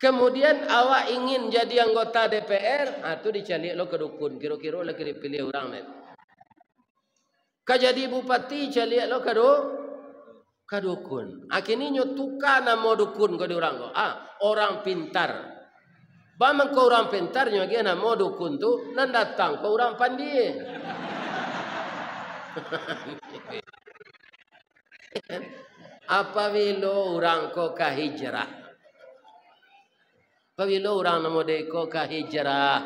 Kemudian awak ingin jadi anggota DPR, itu dicari lo ke dukun, kira-kira lo dipilih orang nih. Ka jadi bupati cari lo ke dukun. Akhirnya nyotuka nama dukun ke orang ko. Orang pintar. Bamang ke orang pintar nyogi nama dukun tu nan datang ke orang pandai. Apabila orang ko kahijrah. Apabila orang nama deko kahijrah,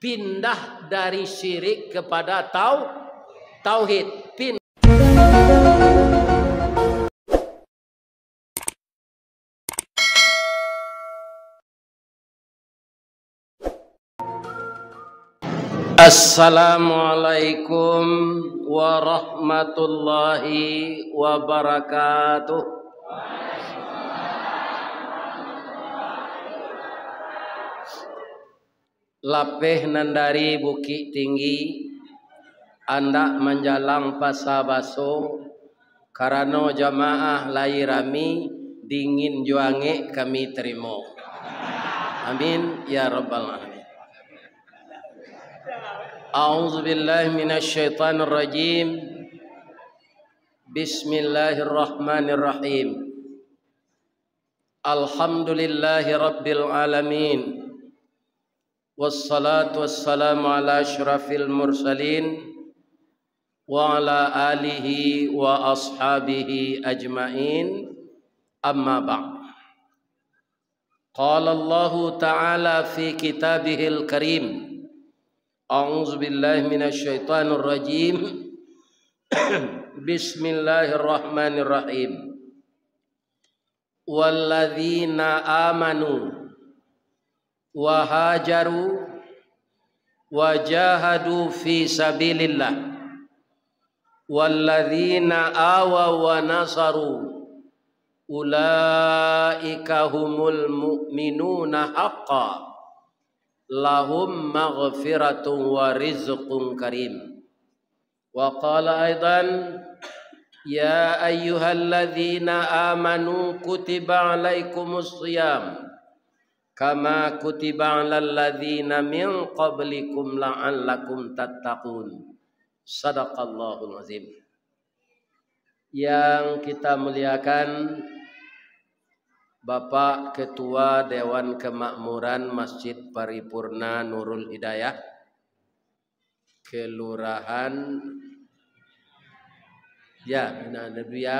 pindah dari syirik kepada tauhid. Assalamualaikum warahmatullahi wabarakatuh. Lapeh nandari Bukit Tinggi, anda menjalang pasabaso, karena jamaah lairami dingin juange kami terima. Amin ya rabbal alamin. A'udzu billahi minasyaitonir rajim. Bismillahirrahmanirrahim. Alhamdulillahi rabbil alamin. Wassalatu wassalamu ala asyrafil mursalin wa ala alihi wa ashabihi ajmain. Amma ba'd. Qala Allah ta'ala fi kitabihil karim. A'udzu billahi minasyaitonir rajim. Bismillahirrahmanirrahim. Walladzina amanu wa hajaru wa jahadu fi sabilillah walladzina awaw wa nasaru ulaika humul mu'minuna haqqan lahum maghfiratun wa rizqun karim. Wa qala aidan ya ayyuhalladzina amanu kutiba alaikumus shiyam kama kutiba alal ladzina min qablikum la'allakum tattaqun. Sadaqallahul azim. Yang kita muliakan Bapak Ketua Dewan Kemakmuran Masjid Paripurna Nurul Hidayah Kelurahan Bina Nedwiya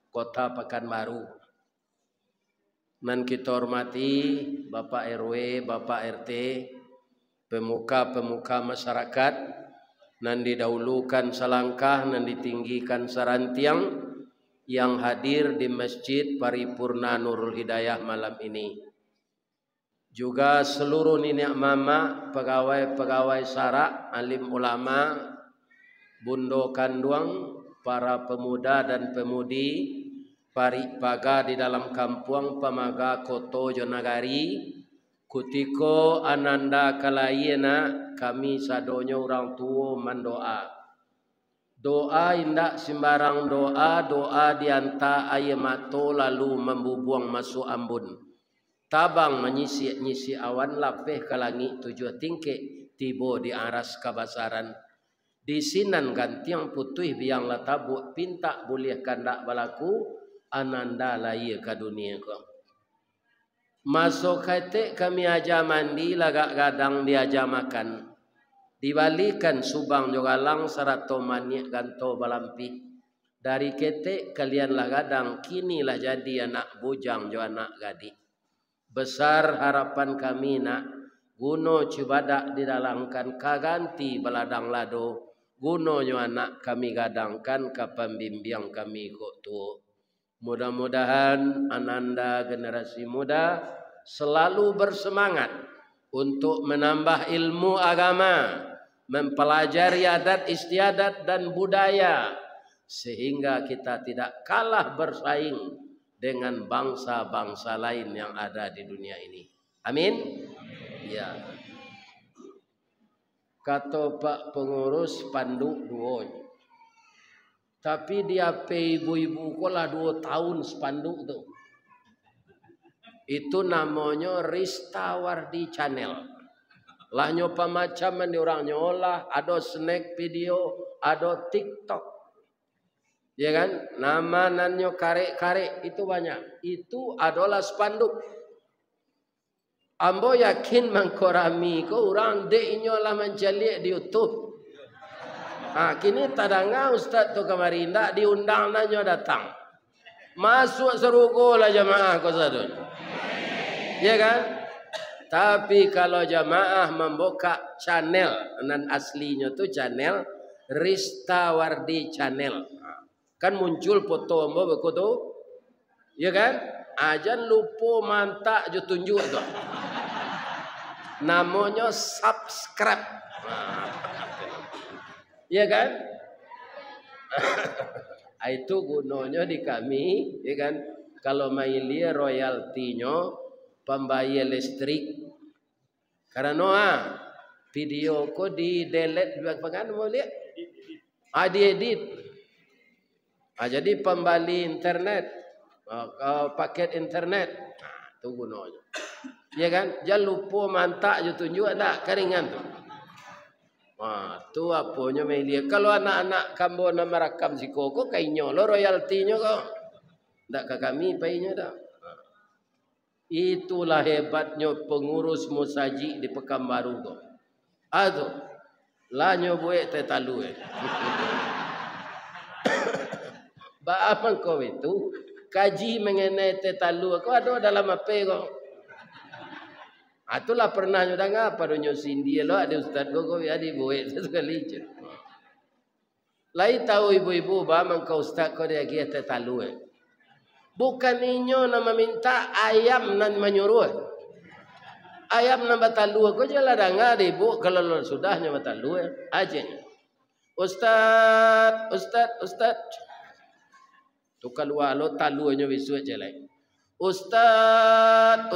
Kota Pekanbaru. Dan kita hormati Bapak RW, Bapak RT, pemuka-pemuka masyarakat, dan didahulukan selangkah dan ditinggikan serantiang yang hadir di Masjid Paripurna Nurul Hidayah malam ini. Juga seluruh nenek mama, pegawai-pegawai sara, alim ulama, bundo kanduang, para pemuda dan pemudi, Paripaga di dalam kampung Pamaga Koto Jonagari, kutiko ananda kalayena kami sadonyo orang tua mendoa. Doa indak sembarang doa, doa dianta ayemato lalu membubuang masuk ambun. Tabang menyisi awan lapeh ke langit tujuh tingke tibo di aras kabasaran. Di sinan gantiang putih biang latabu pinta boleh kandak balaku ananda laya ke dunia ko. Masuk kate kami aja mandi lagak gadang diaja makan. Dibalikan subang jogalang sarato maniak ganto balampi. Dari kete kalian lah gadang kini lah jadi anak bujang jo anak gadi. Besar harapan kami nak guno cibadak didalangkan kaganti beladang lado. Guno nyo anak kami gadangkan kapan bimbiang kami kok tu. Mudah-mudahan ananda generasi muda selalu bersemangat untuk menambah ilmu agama, mempelajari adat istiadat dan budaya, sehingga kita tidak kalah bersaing dengan bangsa-bangsa lain yang ada di dunia ini. Amin. Ya. Kata Pak Pengurus Panduk duo. Tapi dia pay ibu-ibu kolah 2 tahun spanduk tu. Itu namanya Ristawardi Channel. Lah nyopa macam ni orang nyolah, ada snack video, ada TikTok. Ya kan? Nama nanyo karek-karek itu banyak. Itu adalah spanduk. Ambo yakin mangkorami ko orang dek nyolah menceliak di YouTube. Kini tadanga ustaz tu kemarin tak diundang nanyo datang. Masuk serugo lah jamaah ko sadun. Ya kan? Tapi kalau jamaah membuka channel nan aslinya tu channel Ristawardi Channel. Kan muncul foto ambo begitu. Ya kan? Ajan lupa mantak jo tunjuk tu. Namanya subscribe. Ya kan? Itu gunanya di kami, ya kan? Kalau mailia royaltinya pembayar listrik. Karena video ko di delete bagaimana mau lihat? Diedit. Jadi pembali internet, paket internet. Itu gunanya. Ya kan? Jangan lupa mantak je tunjuk tak keringan tu. Tu apanya melia. Kalau anak-anak kamu nak merakam si koko kainyo lo royaltinya kok. Tak ke kami painya dah. Itulah hebatnya pengurus musaji di Pekanbaru kok. Aduh. Lanyo buat tetalu. Ba apa kau itu? Kaji mengenai tetalu kau ada dalam apa kok? Itulah pernah nyudah ngapa donyo Cindy lo ada ustaz kau ya di buat sekali je. Lai tahu ibu-ibu ba mangkau ustaz kau dia gia tetalu. Bukan inyo nama minta ayam nan menyuruh. Ayam nan batalu kau je lah dengar ibu kalau sudahnya batalu aja. Ustaz. Tu keluar lo talunya bisu je lah. Ustaz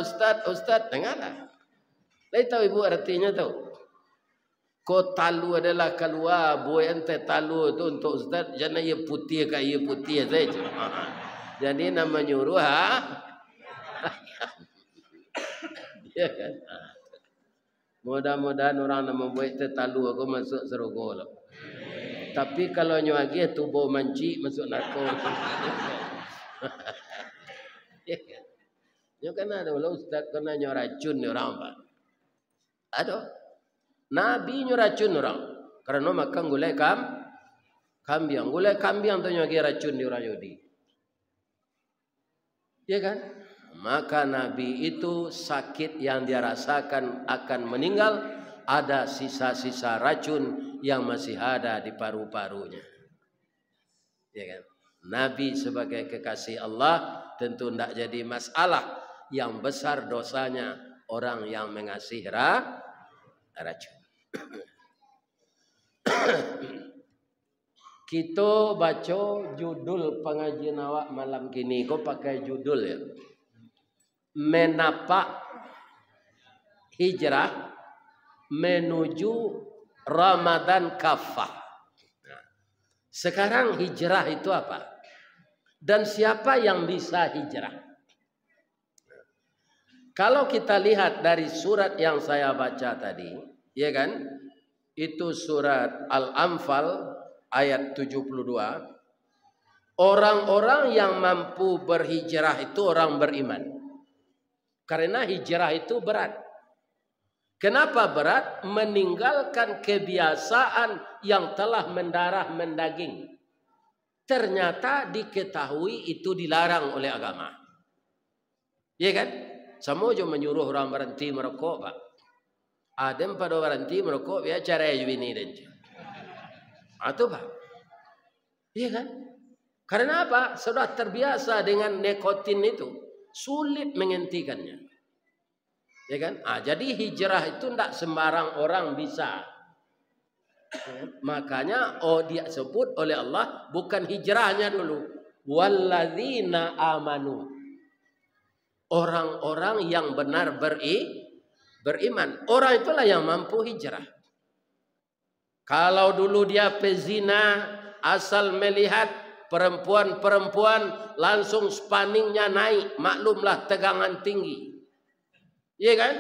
dengarlah. Lai tahu ibu artinya tahu. Ko talu adalah keluar buat ente talu tu untuk ustaz jangan ia putih saja. Jadi nama nyuruh ya kan? Mudah-mudahan orang nama buat tetalu aku masuk serogo lah. Tapi kalau nyuagi tu bau manci masuk narko. Ya kan? Nyo kan ada lah ustaz kena nyo racun ni orang apa? Ada. Nabi nyo racun orang. Karena makan gulai kambing. Gulai kambing tu nyuagi racun di orang Yahudi. Ya kan? Maka Nabi itu sakit yang dia rasakan akan meninggal, ada sisa-sisa racun yang masih ada di paru-parunya. Ya kan? Nabi sebagai kekasih Allah tentu tidak jadi masalah. Yang besar dosanya orang yang mengasihi racun. Kita baca judul pengajian awak malam kini. Kau pakai judul ya. Menapak hijrah menuju Ramadan kafah. Nah, sekarang hijrah itu apa? Dan siapa yang bisa hijrah? Kalau kita lihat dari surat yang saya baca tadi, ya kan? Itu surat Al-Anfal ayat 72. Orang-orang yang mampu berhijrah itu orang beriman. Karena hijrah itu berat. Kenapa berat? Meninggalkan kebiasaan yang telah mendarah mendaging. Ternyata diketahui itu dilarang oleh agama. Ya kan? Semua juga menyuruh orang berhenti merokok, Pak. Ada pada berhenti merokok, ya cara ini dan atau Pak. Iya kan? Karena apa? Sudah terbiasa dengan nikotin itu, sulit menghentikannya. Ya kan? Jadi hijrah itu tidak sembarang orang bisa. Ya, makanya dia sebut oleh Allah bukan hijrahnya dulu. Walladzina amanu. Orang-orang yang benar beriman. Orang itulah yang mampu hijrah. Kalau dulu dia pezina asal melihat Perempuan-perempuan langsung spanningnya naik. Maklumlah tegangan tinggi. Iya kan?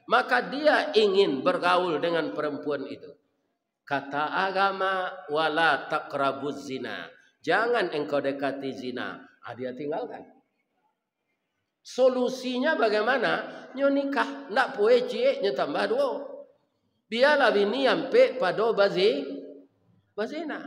Maka dia ingin bergaul dengan perempuan itu. Kata agama, wala taqrabuz zina. Jangan engkau dekati zina. Dia tinggalkan. Solusinya bagaimana? Nyo nikah. Nak poe cie nyo tambah dua. Biarlah bini ampe pada bazina.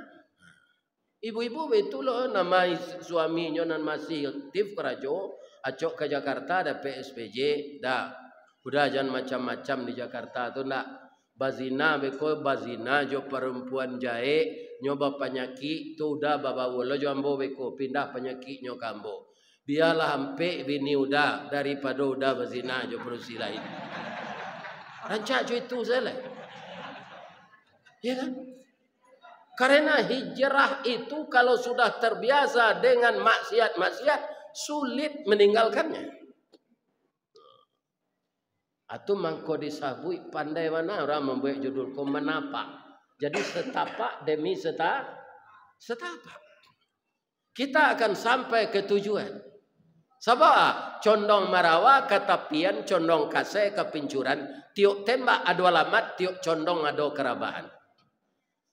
Ibu-ibu betul loh nama suaminya nan masih aktif kerajo, acok ke Jakarta ada PSPJ, dah. Udah jangan macam-macam di Jakarta tu nak. Bazina beko bazina jo perempuan jae nyoba penyakit tu udah baba wolo jo ambo beko pindah penyakit nyo kambo. Biarlah ampe bini udah daripada udah bazina jo perusi lain. Rancak jo itu salah. Ya kan? Karena hijrah itu kalau sudah terbiasa dengan maksiat-maksiat sulit meninggalkannya. Atau mangko disabui pandai mana orang membuat judul ko menapak. Jadi setapak demi setapak. Kita akan sampai ke tujuan. Sabah condong marawa katapian condong kase kepincuran tiuk tembak adu alamat tiuk condong adu kerabahan.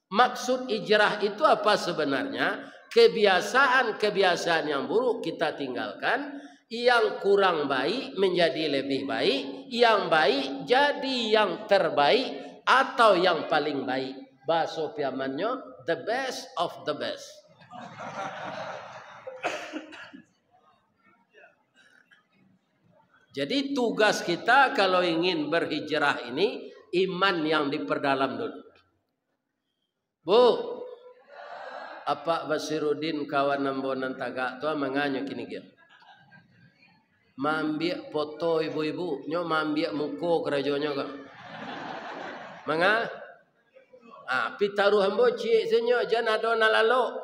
Maksud hijrah itu apa sebenarnya? Kebiasaan-kebiasaan yang buruk kita tinggalkan, yang kurang baik menjadi lebih baik, yang baik jadi yang terbaik atau yang paling baik. Bahasa piamannya the best of the best. Jadi tugas kita kalau ingin berhijrah ini iman yang diperdalam dulu. Bu, apa Basiruddin kawan nambonan tagak tu menganya kini dia. Mambiak foto ibu-ibu, nyo mambiak muko kerajonyo kak. Manga? Pitaruh hambo cik senyo jangan ada nalalo.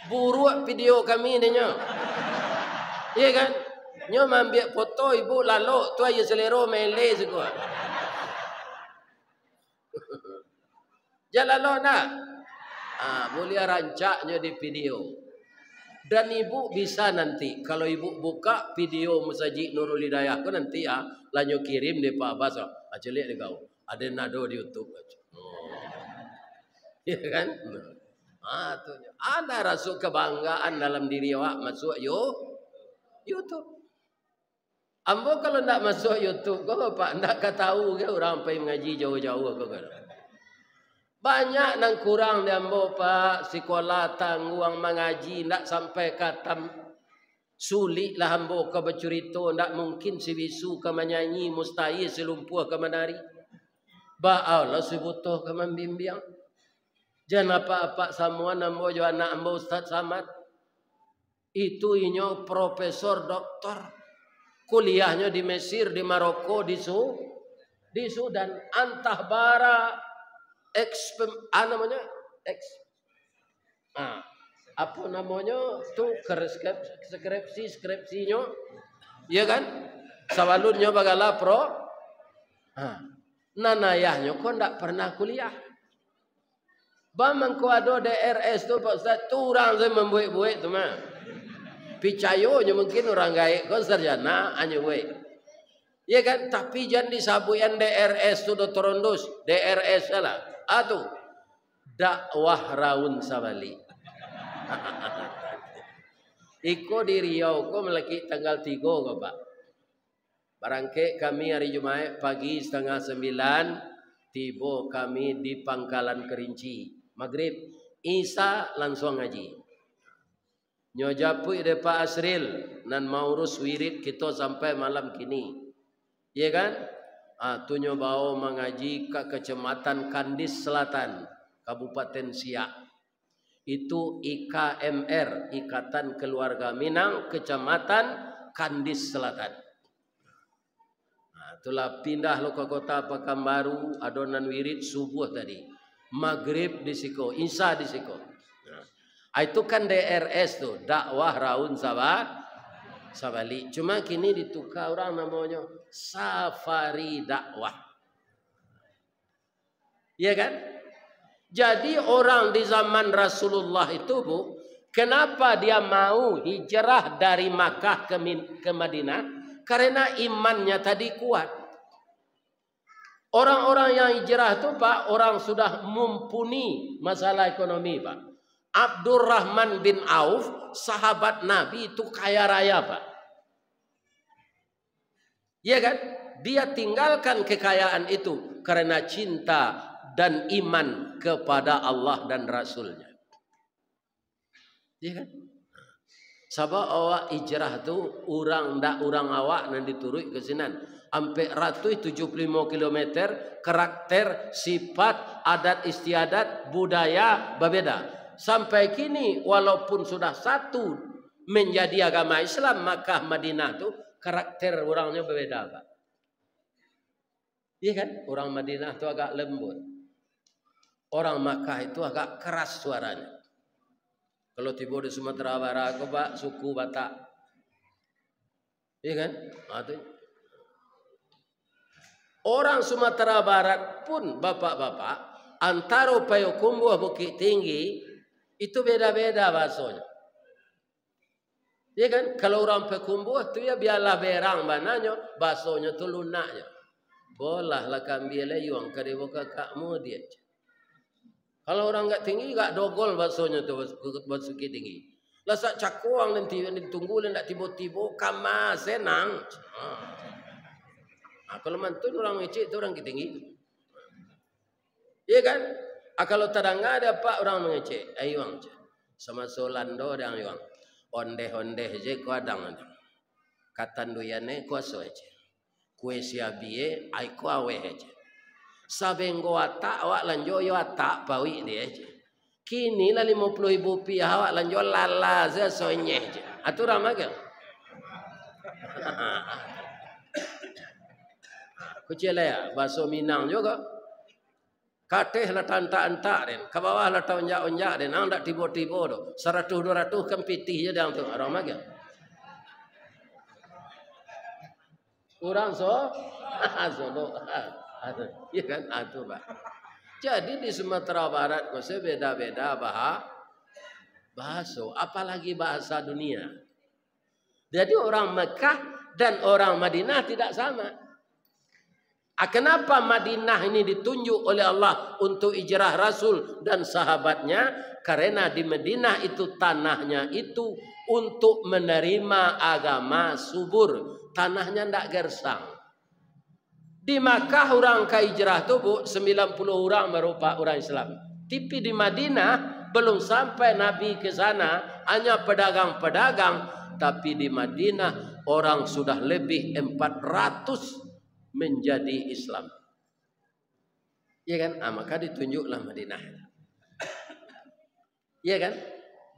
Buruak video kami ni nyo. Iya kan? Nyo mambiak foto ibu lalo tu aja selero mele segua. Jalan lo nak. Boleh rancaknya di video. Dan ibu bisa nanti kalau ibu buka video Masjid Nurul Hidayah ko nanti lanyo kirim di Pak Abbas. Lihat deh kau. Ada nado di YouTube. Ya kan? Ada rasa kebanggaan dalam diri awak masuk YouTube. Ambo kalau nak masuk YouTube kau Pak ndak ketahu ke orang pergi mengaji jauh-jauh kau kan. Banyak nang kurang diambo Pak sekolah tangguang mengaji ndak sampai katam sulit lah ambo ke bercerita ndak mungkin si bisu ke menyanyi mustahil selumpuh ke menari. Ba Allah si butuh ke membimbing. Jangan apa-apa semua ambo jo anak ambo Ustaz Samad. Itu inyo profesor doktor. Kuliahnya di Mesir, di Maroko, di Sudan, antah bara apa namanya tu skripsinya ya kan sawalunnya bagala pro nanayahnya kok ndak pernah kuliah bamang ko ado DRS tu Pak Ustaz tu orang saya membuat-buat tu mah picayonya mungkin orang gaik kok sarjana hanya we ya kan tapi jangan disabuyan DRS tu Dr. DRS salah Atuh dakwah raun sabali. Iko di Riau ko melaki tanggal 3 ko Pak. Barangke kami hari Jumat pagi 8:30 tiba kami di Pangkalan Kerinci. Maghrib Isa langsung ngaji. Nyojapu ide Pak Asril nan mau urus wirid kita sampai malam kini. Iya kan? Tunyo bawa mengaji ke Kecamatan Kandis Selatan, Kabupaten Siak. Itu IKMR, Ikatan Keluarga Minang, Kecamatan Kandis Selatan. Itulah pindah lo ke kota Pekanbaru, adonan wirid subuh tadi. Maghrib di Siko, Isya di Siko. Itu kan DRS tuh, dakwah raun sabali. Cuma kini ditukar orang namanya safari dakwah. Ya kan? Jadi orang di zaman Rasulullah itu Bu, Kenapa dia mau hijrah dari Makkah ke Madinah? Karena imannya tadi kuat. Orang-orang yang hijrah itu Pak, orang sudah mumpuni masalah ekonomi Pak. Abdurrahman bin Auf, sahabat Nabi itu kaya raya Pak. Iya kan? Dia tinggalkan kekayaan itu karena cinta dan iman kepada Allah dan Rasulnya. Iya kan? Sabab awak hijrah tu orang awak nan diturut ke sinan. Sampai 175 km, karakter, sifat, adat istiadat, budaya berbeda. Sampai kini walaupun sudah satu menjadi agama Islam, maka Madinah tu karakter orangnya berbeda Pak. Iya kan? Orang Madinah tu agak lembut. Orang Makkah itu agak keras suaranya. Kalau tiba di Sumatera Barat, Pak, suku Batak. Iya kan? Orang Sumatera Barat pun bapak-bapak antara Payakumbuh Bukit Tinggi itu beda-beda bahasanya. Ya kan? Kalau orang Payakumbuh tu ya biarlah berang mananya, bahasanya tu lunaknya. Bolah lah kambil layuang kadibu kakakmu dia. Kalau orang enggak tinggi enggak dogol bahasanya tu Bukit Tinggi. Lah sak cakuang nanti ditunggu nak tiba-tiba kama senang. Kalau mantun orang ngecek itu orang tinggi. Iya kan? Kalau tadang ada Pak orang mengecek. Ayuang. Sama solando dan ayuang. Onde-onde je ko adang. Katan duyane ko so je. Kue siabie ai ko awe je. Sabengo atak awak lanjo yo atak pawi dia je. Kini lah 50.000 rupiah awak lanjo lala ze sonye je. Aturan magang. Kucela ya, bahasa Minang juga. Kateh lah tanta-anta den, ke bawah lah onjak-onjak den, nang dak tiba-tiba do. 100-200 kan pitih je dang tu orang maga. Orang so do. Ya kan atu Pak. Jadi di Sumatera Barat kok beda-beda bahasa, apalagi bahasa dunia. Jadi orang Mekah dan orang Madinah tidak sama. Kenapa Madinah ini ditunjuk oleh Allah untuk hijrah Rasul dan sahabatnya? Karena di Madinah itu tanahnya itu untuk menerima agama subur. Tanahnya tidak gersang. Di Makkah orang ke hijrah itu 90 orang merupakan orang Islam. Tapi di Madinah belum sampai Nabi ke sana, hanya pedagang-pedagang. Tapi di Madinah orang sudah lebih 400 menjadi Islam. Ya kan? Maka ditunjuklah Madinah. Ya kan?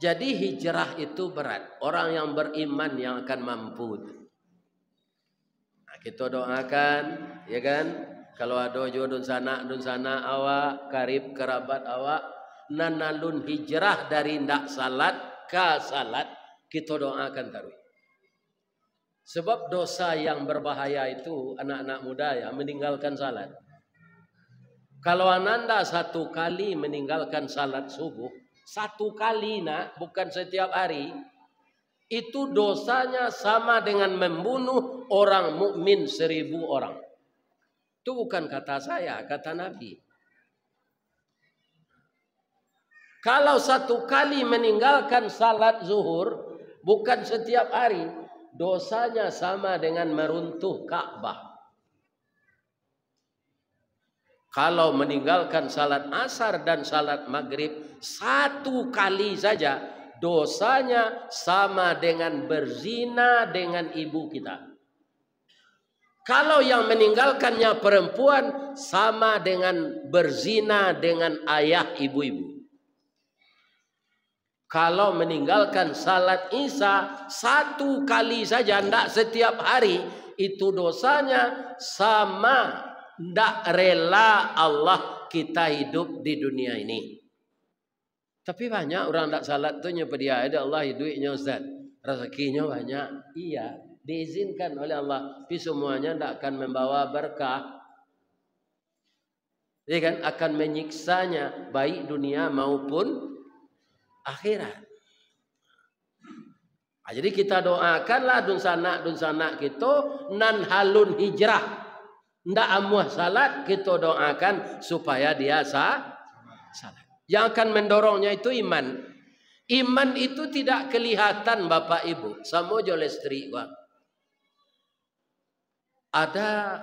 Jadi hijrah itu berat. Orang yang beriman yang akan mampu. Kita doakan, ya kan? Kalau ada jodoh dun sana awak, karib kerabat awak, nanalun hijrah dari ndak salat ke salat, kita doakan taruh. Sebab dosa yang berbahaya itu anak-anak muda ya meninggalkan salat. Kalau ananda satu kali meninggalkan salat subuh, satu kali nak, bukan setiap hari, itu dosanya sama dengan membunuh orang mukmin 1000 orang. Itu bukan kata saya, kata Nabi. Kalau satu kali meninggalkan salat zuhur, bukan setiap hari, dosanya sama dengan meruntuh Ka'bah. Kalau meninggalkan salat asar dan salat maghrib satu kali saja, dosanya sama dengan berzina dengan ibu kita. Kalau yang meninggalkannya perempuan sama dengan berzina dengan ayah ibu-ibu. Kalau meninggalkan salat isya satu kali saja, tidak setiap hari, itu dosanya sama, tidak rela Allah kita hidup di dunia ini. Tapi banyak orang tidak salat tu nyapa dia ada Allah duitnya Ustaz, rezekinya banyak. Iya, diizinkan oleh Allah, tapi semuanya tidak akan membawa berkah. Dia kan akan menyiksanya baik dunia maupun akhirat. Jadi kita doakanlah dun sanak kita nan halun hijrah. Ndak amuah salat, kita doakan supaya dia salat. Yang akan mendorongnya itu iman. Iman itu tidak kelihatan Bapak Ibu. Sama jo listrik gua. Ada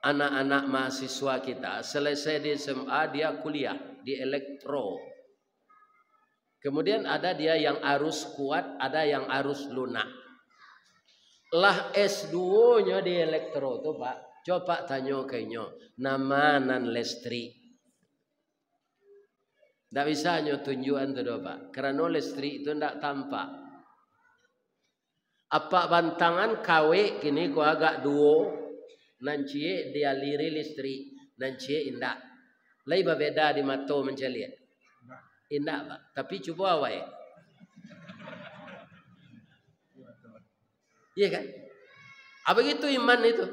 anak-anak mahasiswa kita selesai di SMA dia kuliah di elektro. Kemudian ada dia yang arus kuat, ada yang arus lunak. Lah S2-nya di elektro tuh Pak. Coba tanya kayaknya nama nan listrik. Tidak bisa nyo tunjukan tu Pak. Karena listrik itu tidak tampak. Apa bantangan KW kini ko agak duo. Nancie dia liri listrik. Nancie indak. Lai berbeda di mata menceliat. Indak Pak. Tapi coba awak. Iya kan? Apa gitu iman itu?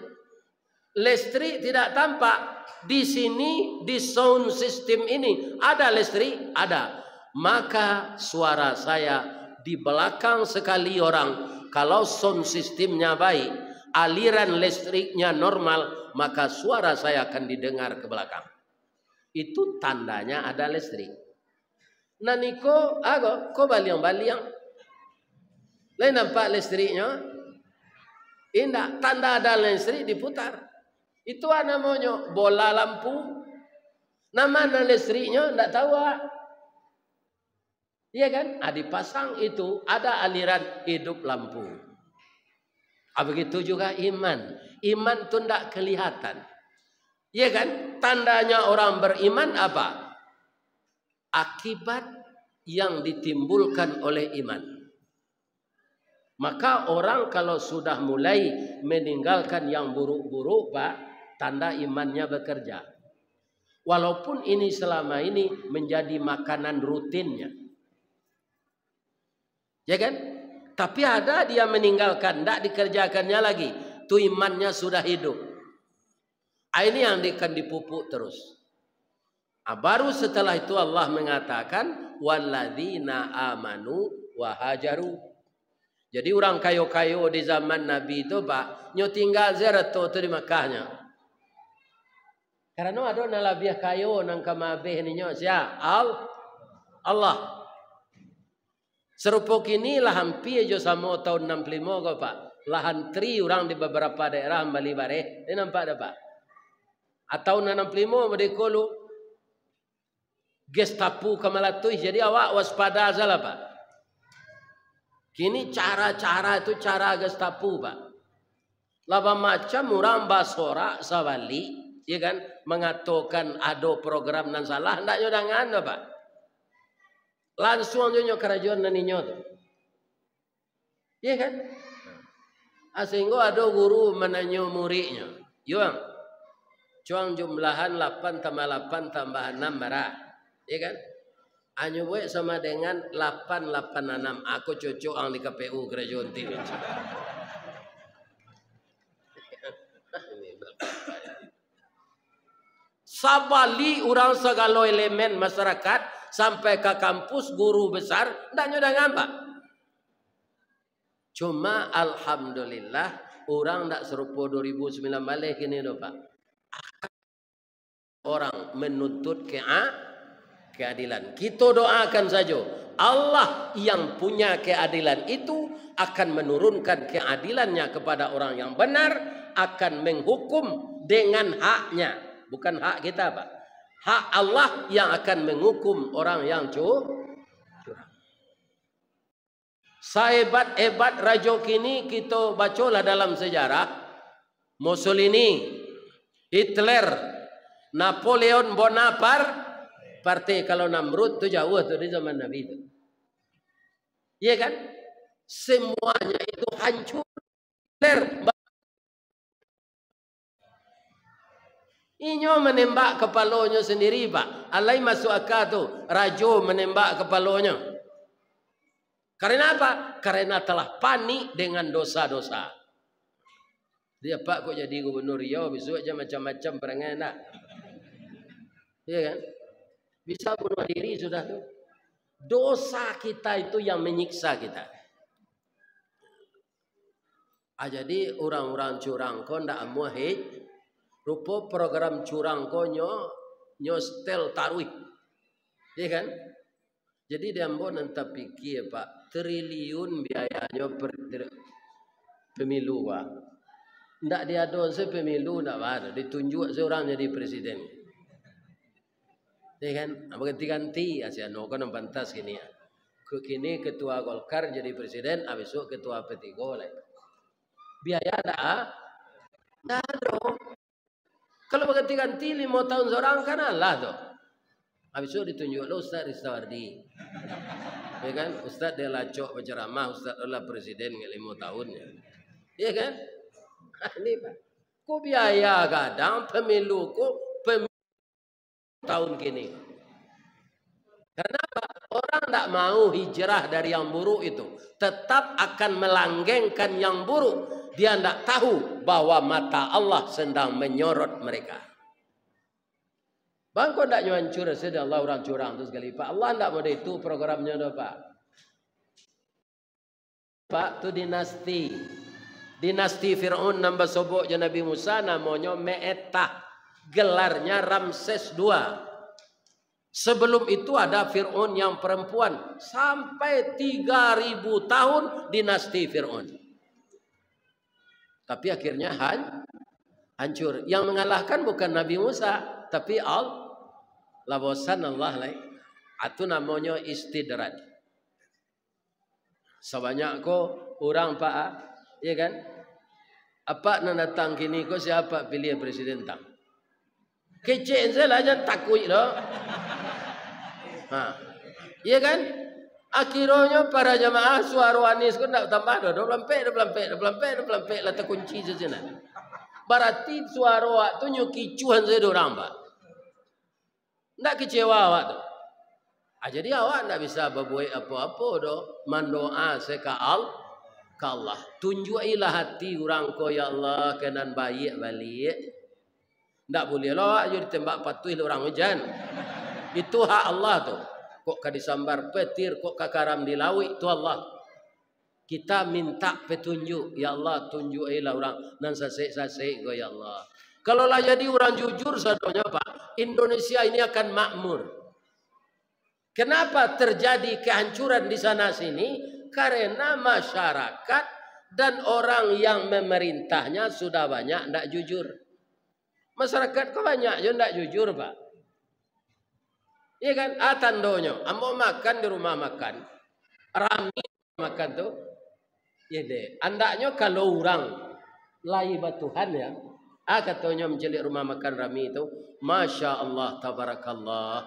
Listrik tidak tampak. Di sini, di sound system ini, ada listrik? Ada. Maka suara saya di belakang sekali orang, kalau sound systemnya baik, aliran listriknya normal, maka suara saya akan didengar ke belakang. Itu tandanya ada listrik. Naniko, ko baliang-baliang. Lain nampak listriknya? Indah, tanda ada listrik diputar. Itu namanya bola lampu. Nama listriknya tidak tahu. Iya kan? Dipasang itu ada aliran hidup lampu. Begitu juga iman. Iman itu tidak kelihatan. Iya kan? Tandanya orang beriman apa? Akibat yang ditimbulkan oleh iman. Maka orang kalau sudah mulai meninggalkan yang buruk-buruk Pak, tanda imannya bekerja. Walaupun ini selama ini menjadi makanan rutinnya. Ya kan? Tapi ada dia meninggalkan, tidak dikerjakannya lagi. Itu imannya sudah hidup. Ini yang akan dipupuk terus. Baru setelah itu Allah mengatakan walladzina amanu wa hajaru. Jadi orang kayo-kayo di zaman Nabi itu Pak, nyo tinggal zerato tu di Makkahnya. Karena ada nalabiah kayo nang kamabeh ni nyo siya Allah. Serupa kini lahan pi jo sama tahun 65 ko Pak. Lahan tri orang di beberapa daerah Bali Bare. Ini nampak dah Pak. Atau 65 medekolu Gestapu kamalatui. Jadi awak waspada salah Pak. Kini cara-cara itu cara Gestapu Pak. Laba macam orang basora sawali, ya kan, mengatakan ada program nan salah, ndak nyodangan Pak. Langsung nyo kerajaan naninyo tu. Ya kan? Sehingga ada guru menanyo muridnya. Yuang. Cuang jumlahan 8 tambah 8 tambah 6 marah. Ya kan? Anyo buat sama dengan 886. Aku cocok ang di KPU kerajaan TV. Sabali orang segala elemen masyarakat sampai ke kampus guru besar ndak nyodangan Pak. Cuma alhamdulillah orang ndak serupa 2009 balik ini loh Pak. Orang menuntut keadilan. Kita doakan saja. Allah yang punya keadilan itu akan menurunkan keadilannya kepada orang yang benar, akan menghukum dengan haknya. Bukan hak kita Pak. Hak Allah yang akan menghukum orang yang curang. Sehebat-hebat raja kini kita bacalah dalam sejarah. Mussolini, Hitler, Napoleon Bonaparte. Kalau Namrud itu jauh tuh di zaman Nabi itu. Iya kan? Semuanya itu hancur. Hitler inyo menembak kepalanya sendiri Pak. Alai masuk akal tu. Raja menembak kepalanya. Karena apa? Karena telah panik dengan dosa-dosa. Dia Pak kok jadi gubernur Riau. Besok aja macam-macam perangai nak. Iya kan? Bisa bunuh diri sudah tu. Dosa kita itu yang menyiksa kita. Jadi orang-orang curang ko ndak amu hej. Rupa program curang ko nyo stel taruih. Ya kan? Jadi dia ambo nanti pikir Pak, triliun biayanya per pemilu Pak. Ndak diadon se pemilu ndak ada, ditunjuk seorang jadi presiden. Ya kan? Apa ganti-ganti asiano kan pantas gini ya. Kini ketua Golkar jadi presiden, besok ketua P3 lagi. Biaya ada? Ndak ada. Kalau berganti-ganti 5 tahun seorang kan Allah tuh. Besok ditunjuk lo Ustaz Ristawardi. Ya kan? Ustaz dia lacok berceramah, Ustaz adalah presiden 5 tahunnya. Ya kan? Ini Pak. Kok biaya kadang pemilu tahun kini. Kenapa? Orang tidak mau hijrah dari yang buruk itu. Tetap akan melanggengkan yang buruk. Dia tidak tahu bahwa mata Allah sedang menyorot mereka. Bang, kau tidak nyancur sedih Allah orang curang tu sekali. Pak, Allah tidak mau itu programnya dah Pak. Pak, tu dinasti. Dinasti Fir'aun nambah sobok je Nabi Musa namanya Me'etah. Gelarnya Ramses II. Sebelum itu ada Fir'aun yang perempuan. Sampai 3000 tahun dinasti Fir'aun. Tapi akhirnya hancur. Yang mengalahkan bukan Nabi Musa. Tapi lawasan Allah. Itu namanya istidraj. Sebanyak ko orang Pak. Ya kan? Apa nak datang kini ko siapa pilih presiden tang? Kecil saja jangan takut loh. Ya kan? Akhirnya para jamaah suara Anies ko nak tambah dah 24 lah terkunci saja. Berarti suara awak tu nyukicuan saya orang Pak. Tak kecewa awak tu. Jadi awak tak bisa berbuat apa-apa doh. Mendoa sekal ke Allah. Tunjukilah hati orang ko ya Allah kenan baik balik. Tak boleh lah awak jadi tembak patuh orang hujan. Itu hak Allah tu. Kok ka disambar petir, kok ka karam di laut, itu Allah. Kita minta petunjuk. Ya Allah tunjukilah orang nan sasek-sasek ko ya Allah. Kalau lah jadi orang jujur sadonya Pak, Indonesia ini akan makmur. Kenapa terjadi kehancuran di sana sini? Karena masyarakat dan orang yang memerintahnya sudah banyak tidak jujur. Masyarakat kok banyak yang tidak jujur Pak. Iya kan? Tandonyo, ambo makan di rumah makan. Rami makan tu. Ya deh. Andaknya kalau orang lain Tuhan ya. Katanya menjelik rumah makan Rami itu. Masya Allah, tabarakallah.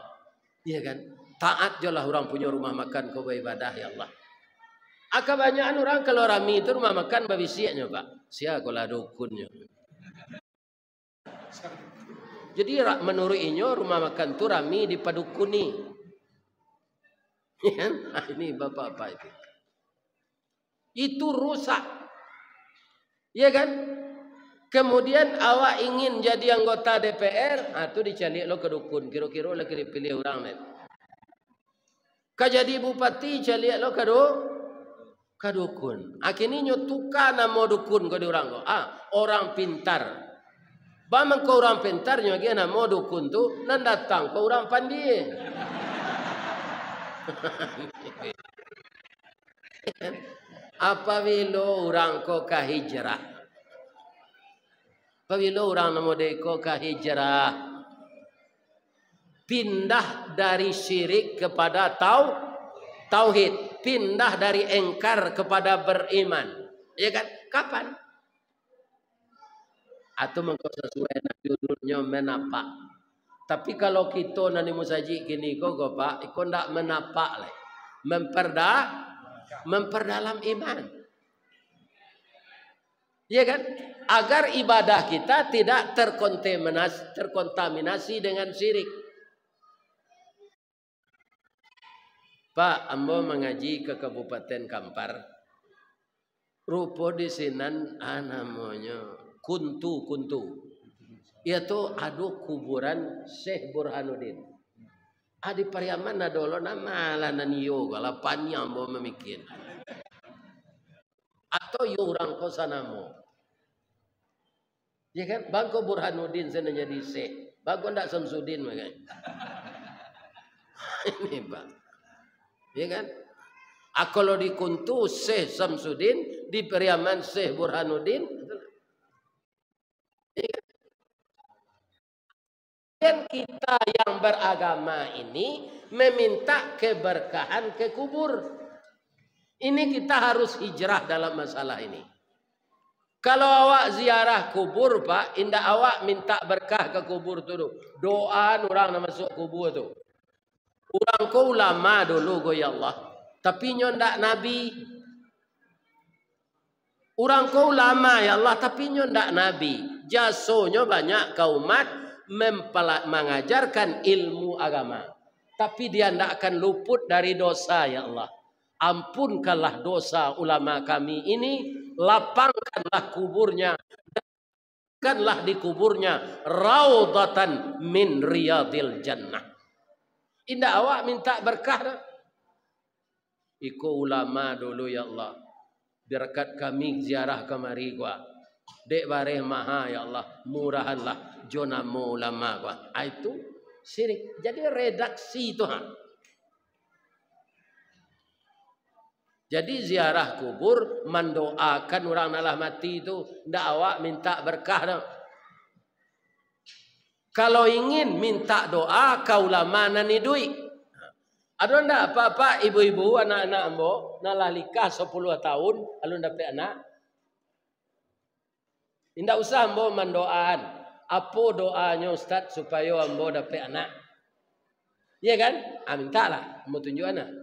Iya kan? Taat je lah orang punya rumah makan kau beribadah ya Allah. Kebanyakan orang kalau Rami itu rumah makan babisiaknya Pak. Sia kalau dukunnya. Jadi menurut inyo rumah makan tu Rami dipadukuni. Ya, ini bapak-bapak itu. Itu rusak. Ya kan? Kemudian awak ingin jadi anggota DPR, itu dicari lo ke dukun. Kira-kira lo dipilih orang lain. Kau jadi bupati, cari lo ke dukun. Akhirnya nyotuka nama dukun ke orang ko. Orang pintar. Bamang kau orang pintarnya gana mau dukun tu nan datang kau orang pandai. Apabila orang kau ka hijrah. Apabila orang nama deko ka hijrah. Pindah dari syirik kepada tauhid. Pindah dari engkar kepada beriman. Ya kan? Kapan? Atau mengkau sesuai judulnya menapak. Tapi kalau kita nani musaji gini kok Pak, ikut ndak menapak lah. Memperdalam iman. Ya kan? Agar ibadah kita tidak terkontaminasi dengan syirik. Pak, ambo mengaji ke Kabupaten Kampar. Rupo di sinan namanya Kuntu. Itu ada kuburan Syekh Burhanuddin. Di Pariaman dulu nama lah naniyo kalau panjang ambo memikir. atau yu orang ko sanamo. Ya kan? Bangko Burhanuddin sana jadi syekh. Bangko ndak Samsudin kan. Ini Pak. Ya kan? Kalau di Kuntu Syekh Samsudin, di Periaman Syekh Burhanuddin. Dan kita yang beragama ini meminta keberkahan ke kubur. Ini kita harus hijrah dalam masalah ini. Kalau awak ziarah kubur Pak, indah awak minta berkah ke kubur tu. Doa orang nak masuk kubur tu. Orang ko ulama dulu go ya Allah. Tapi nyo ndak nabi. Orang ko ulama ya Allah, tapi nyo ndak nabi. Jasonyo banyak kaumat mengajarkan ilmu agama. Tapi dia ndak akan luput dari dosa ya Allah. Ampunkanlah dosa ulama kami ini, lapangkanlah kuburnya, kanlah di kuburnya raudatan min riyadil jannah. Indah awak minta berkah. Iko ulama dulu ya Allah. Berkat kami ziarah kemari gua. Dek bareh maha ya Allah, murahanlah jonamu ulama gua. Itu syirik. Jadi redaksi itu Jadi ziarah kubur mendoakan orang nalah mati itu ndak awak minta berkah dah. Kalau ingin minta doa kau ulama nani duit. Ada ndak apa-apa ibu-ibu anak-anak ambo nalah nikah 10 tahun alun dapat anak. Indak usah ambo mendoaan. Apa doanya Ustaz supaya ambo dapat anak? Ya kan? Mintalah ambo tunjuk anak.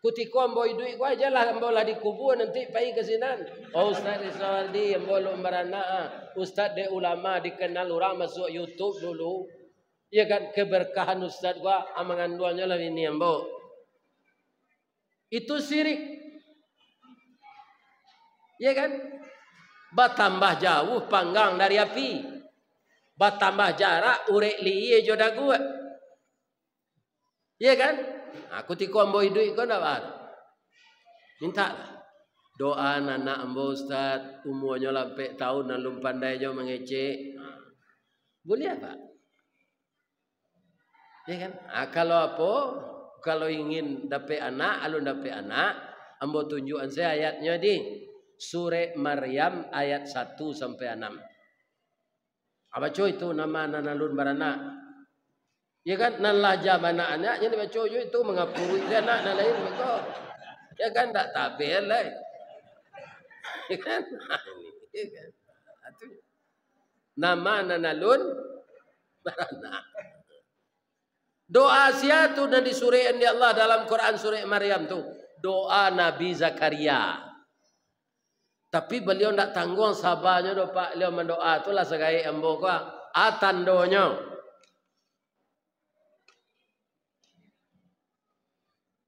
Kutiko ambo duit gua aja lah ambo lah dikubur nanti pai ke sinan. Oh Ustaz Rizaldi ambo lu merana. Ustaz de ulama dikenal orang masuk YouTube dulu. Ya kan keberkahan Ustaz gua amangan duanya lah ini ambo. Itu syirik. Ya kan? Batambah jauh panggang dari api. Batambah jarak urek liye jodoh gua. Ya kan? Aku tiko ambo duit kau ndak ada. Minta doa anak ambo Ustaz umurnya lampe tahun alum pandai jo mengecek. Boleh apa? Ya kan? Kalau apa? Kalau ingin dapat anak, alun dapat anak, ambo tunjukkan saya ayatnya di Surah Maryam ayat 1 sampai 6. Apa cuy itu nama anak alun beranak? Ya kan nalah jam anak-anak yang baca itu mengapuri dia anak lain betul. Ya kan tak tabel lah. Ya kan? Ya kan? Nama nanalun beranak. Doa sia tu dan disurian di Allah dalam Quran surah Maryam tu. Doa Nabi Zakaria. Tapi beliau tak tanggung sabarnya do Pak. Beliau mendoa tu lah segai ambo ko atandonya.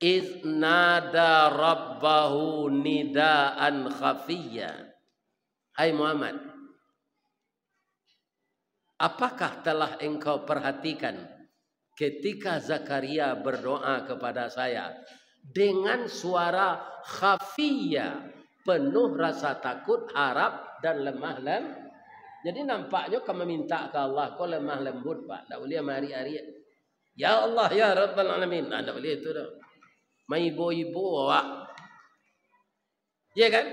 Iz nada rabbahu nidaan khafiyya. Hai Muhammad, apakah telah engkau perhatikan ketika Zakaria berdoa kepada saya dengan suara khafiyya, penuh rasa takut, harap dan lemah lembut. Jadi nampaknya kau meminta ke Allah kau lemah lembut Pak. Tak boleh hari-hari. Ya Allah ya Rabbal Alamin. Tak boleh itu dah. Ibu-ibu awak. Ya kan?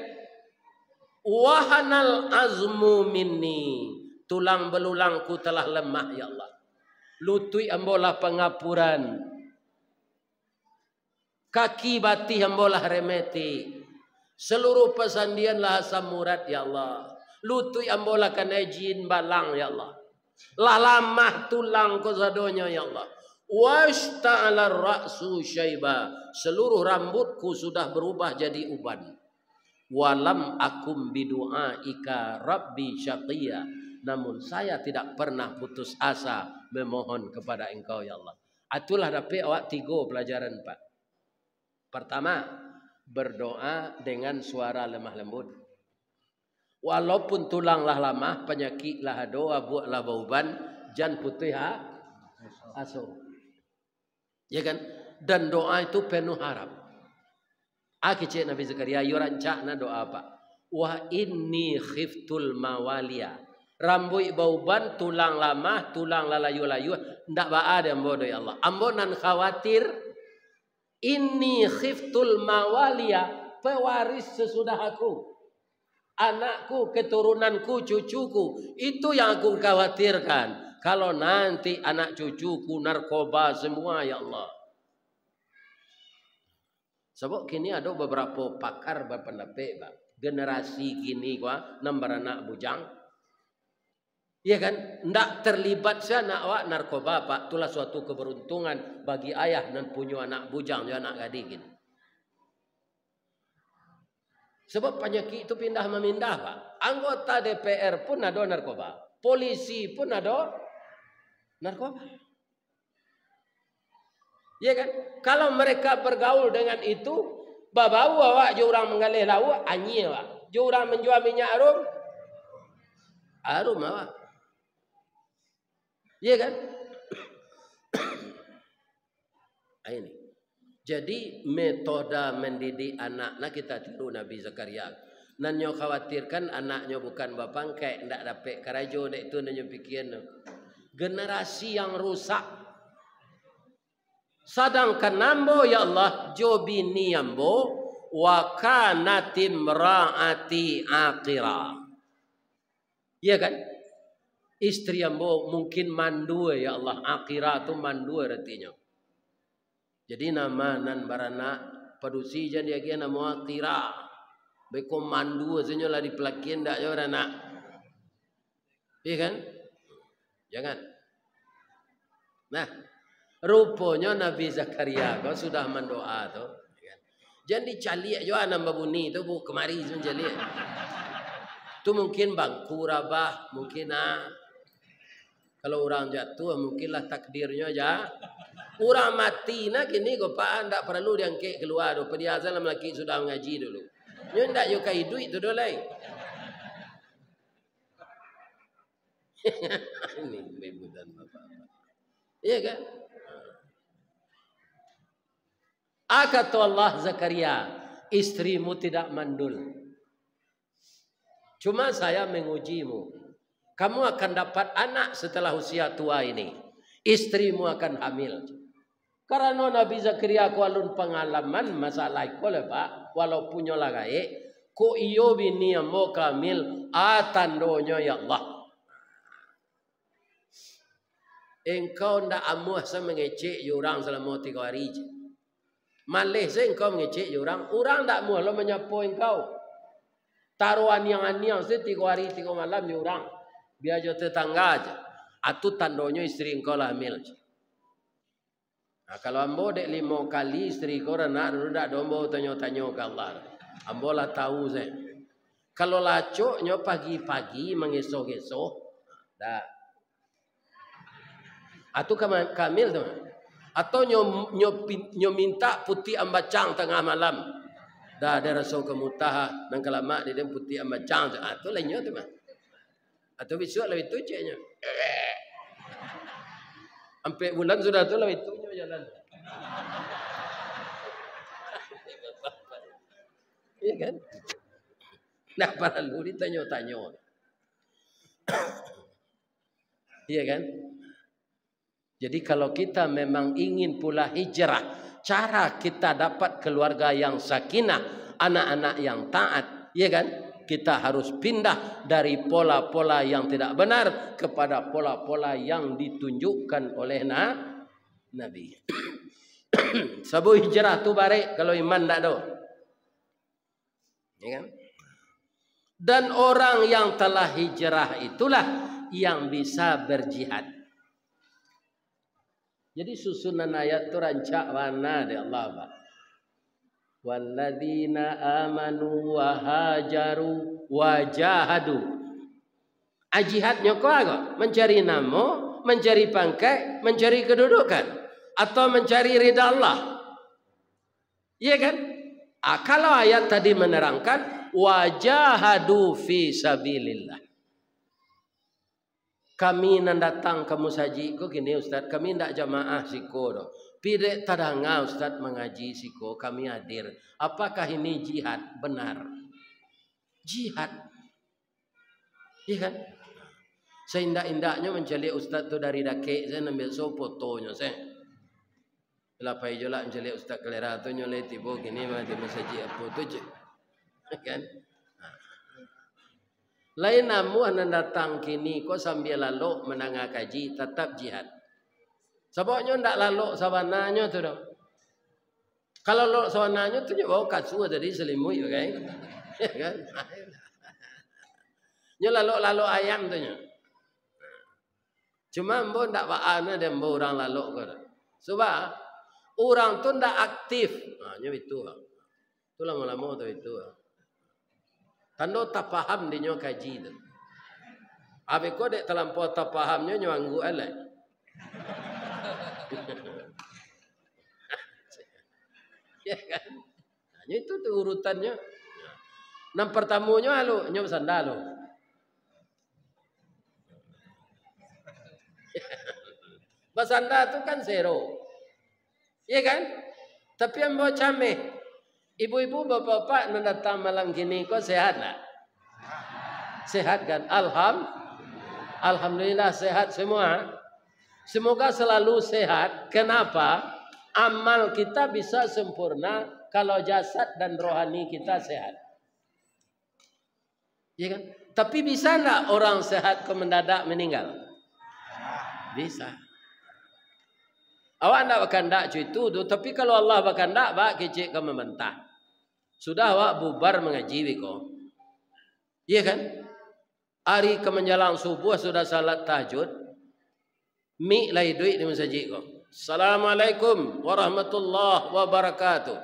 Wahanal azmu minni. Tulang belulangku telah lemah ya Allah. Lutui ambolah pengapuran. Kaki batih ambolah remeti. Seluruh pesandianlah asam murad ya Allah. Lutui ambolah kanajin balang ya Allah. Lah lamah tulang ko sadonya ya Allah. Washta'ala ra'su syaiba. Seluruh rambutku sudah berubah jadi uban. Walam akum bidu'aika rabbi syaqiyya. Namun saya tidak pernah putus asa memohon kepada engkau ya Allah. Itulah dapat awak 3 pelajaran Pak. Pertama, berdoa dengan suara lemah lembut. Walaupun tulanglah lemah, penyakitlah doa buatlah bauban, jan putih aso. Ya kan? Dan doa itu penuh harap. Cik Nabi Zakaria, yo rancakna doa apa? Wa inni khiftul mawaliya. Rambut bauban, tulang lamah, tulang lalayu-layu, ndak ada ambo ya Allah. Ambo nan khawatir inni khiftul mawaliya, pewaris sesudah aku. Anakku, keturunanku, cucuku, itu yang aku khawatirkan. Kalau nanti anak cucuku narkoba semua ya Allah. Sebab kini ada beberapa pakar berpendapat, generasi kini nomor anak bujang. Ya kan, ndak terlibat sana awak narkoba pak, itulah suatu keberuntungan bagi ayah dan punya anak bujang, anak gading. Sebab penyakit itu pindah memindah pak. Anggota DPR pun ada narkoba, polisi pun ada narkoba. Ya kan, kalau mereka bergaul dengan itu, babau awak jurang mengalih laut, anyi awak. Jurang menjual minyak harum awak. Iya kan? Ini. Jadi metode mendidik anak kita tiru Nabi Zakaria. Nanyo khawatirkan anaknya bukan bapak kayak ndak dapat karajo dek itu nanyo pikiran. Generasi yang rusak. Sedangkan nambo ya Allah jobini ambo wa kanatim raati aqira. Iya kan? Istri ambo mungkin mandu ya Allah. Akhirah tu mandu artinya. Jadi nama nan barana padusi jadi lagi nama akhirah. Beko mandu aja lah di pelakian dak yo anak. Iya kan? Jangan. Nah, rupanya Nabi Zakaria kau sudah mendoa tu. Jadi calik jo anak babuni tu bu kemari sun calik. Tu mungkin bangku rabah, mungkin kalau orang jatuh mungkinlah takdirnya aja. Orang mati nak kini kau pak anda perlu diangkat keluar do. Perhiasan lah lelaki sudah mengaji dulu. Nyo ndak yo kai duit tu do lain. Ini ibu dan bapak. Iya kan? Kata Allah Zakaria, istrimu tidak mandul. Cuma saya mengujimu. Kamu akan dapat anak setelah usia tua ini. Istrimu akan hamil. Karena Nabi Zakaria ku alun pengalaman masalah ko pak, walaupun nyola gae, ko iyo bini ambo kamil atandonyo ya Allah. Engkau ndak amuh sa mengecek orang selama 3 hari. Malih se engkau mengecek orang ndak amuh lo menyapo engkau. Taruhan yang aniang se 3 hari 3 malam ni orang. Biar jo tetangga aja. Atu tandonya istri engkau lah hamil. Nah, kalau ambo dek 5 kali istri kau nak dulu dak dombo tanyo-tanyo ke Allah. Ambo lah tahu saya. Kalau lacoknya pagi-pagi mengesok-esok, dah. Atu kamil tu. Atau nyo minta putih ambacang tengah malam. Dah ada rasa kemutah nang kalamak dia putih ambacang. Atu lainnya tu mah. Atau besok lebih tu ceknya. Sampai bulan sudah tu lebih tu jalan. Iya kan? Nah perlu ditanya-tanya. Iya kan? Jadi kalau kita memang ingin pula hijrah, cara kita dapat keluarga yang sakinah, anak-anak yang taat, iya kan? Kita harus pindah dari pola-pola yang tidak benar kepada pola-pola yang ditunjukkan oleh Nabi. Sabu hijrah tu baik kalau iman tak ada. Ya kan? Dan orang yang telah hijrah itulah yang bisa berjihad. Jadi susunan ayat tu rancak mana dari Allah, Pak. Walladzina amanu wa hajaru wa jahadu. Jihadnya kau agak mencari nama, mencari pangkat, mencari kedudukan atau mencari ridha Allah. Iya kan? Kalau ayat tadi menerangkan wajahadu fi sabilillah. Kami nan datang kamu saji ko gini Ustaz, kami ndak jamaah siko do. Pidek tadanga Ustaz mengaji siko, kami hadir. Apakah ini jihad? Benar. Jihad. Iya kan? Seindak-indaknya mencari ustaz tu dari dakik, saya ambil so fotonya saya. Lapai jola mencari ustaz kelera tu nyoleh tibo gini mah di masjid apa tu je. Kan? Lain namu anda datang kini kau sambil lalu menangah kaji tetap jihad. Sebabnya ndak lalu sabananya tu dong. Kalau lalu sabananya tu bawa kasu tadi selimut kan? Kan? Nyo lalu ayam tu nyo. Cuma mbo ndak baana dan mbo orang lalu ko. Sebab orang tu ndak aktif. Nyo itu. Tu lama-lama tu itu. Tando tak paham dia nyo kaji tu. Abe ko dek terlampau tak pahamnya nyo anggu alai. Ya kan? Nyo itu tu urutannya. Nam pertamunya alu nyo sandalo. Basanda tu kan zero. Ya kan? Tapi yang bawa cameh. Ibu-ibu, bapak-bapak datang malam gini kok sehat tak? Sehat kan? Alhamdulillah sehat semua. Semoga selalu sehat. Kenapa? Amal kita bisa sempurna kalau jasad dan rohani kita sehat. Ya kan? Tapi bisa enggak orang sehat kok mendadak meninggal? Bisa. Awak nak berkandak itu, tapi kalau Allah berkandak, awak kecik ke membentah. Sudah awak bubar mengaji wiko. Iya kan? Hari ke menjelang subuh sudah salat tahajud. Mi lai duit di masjid ko. Assalamualaikum warahmatullahi wabarakatuh.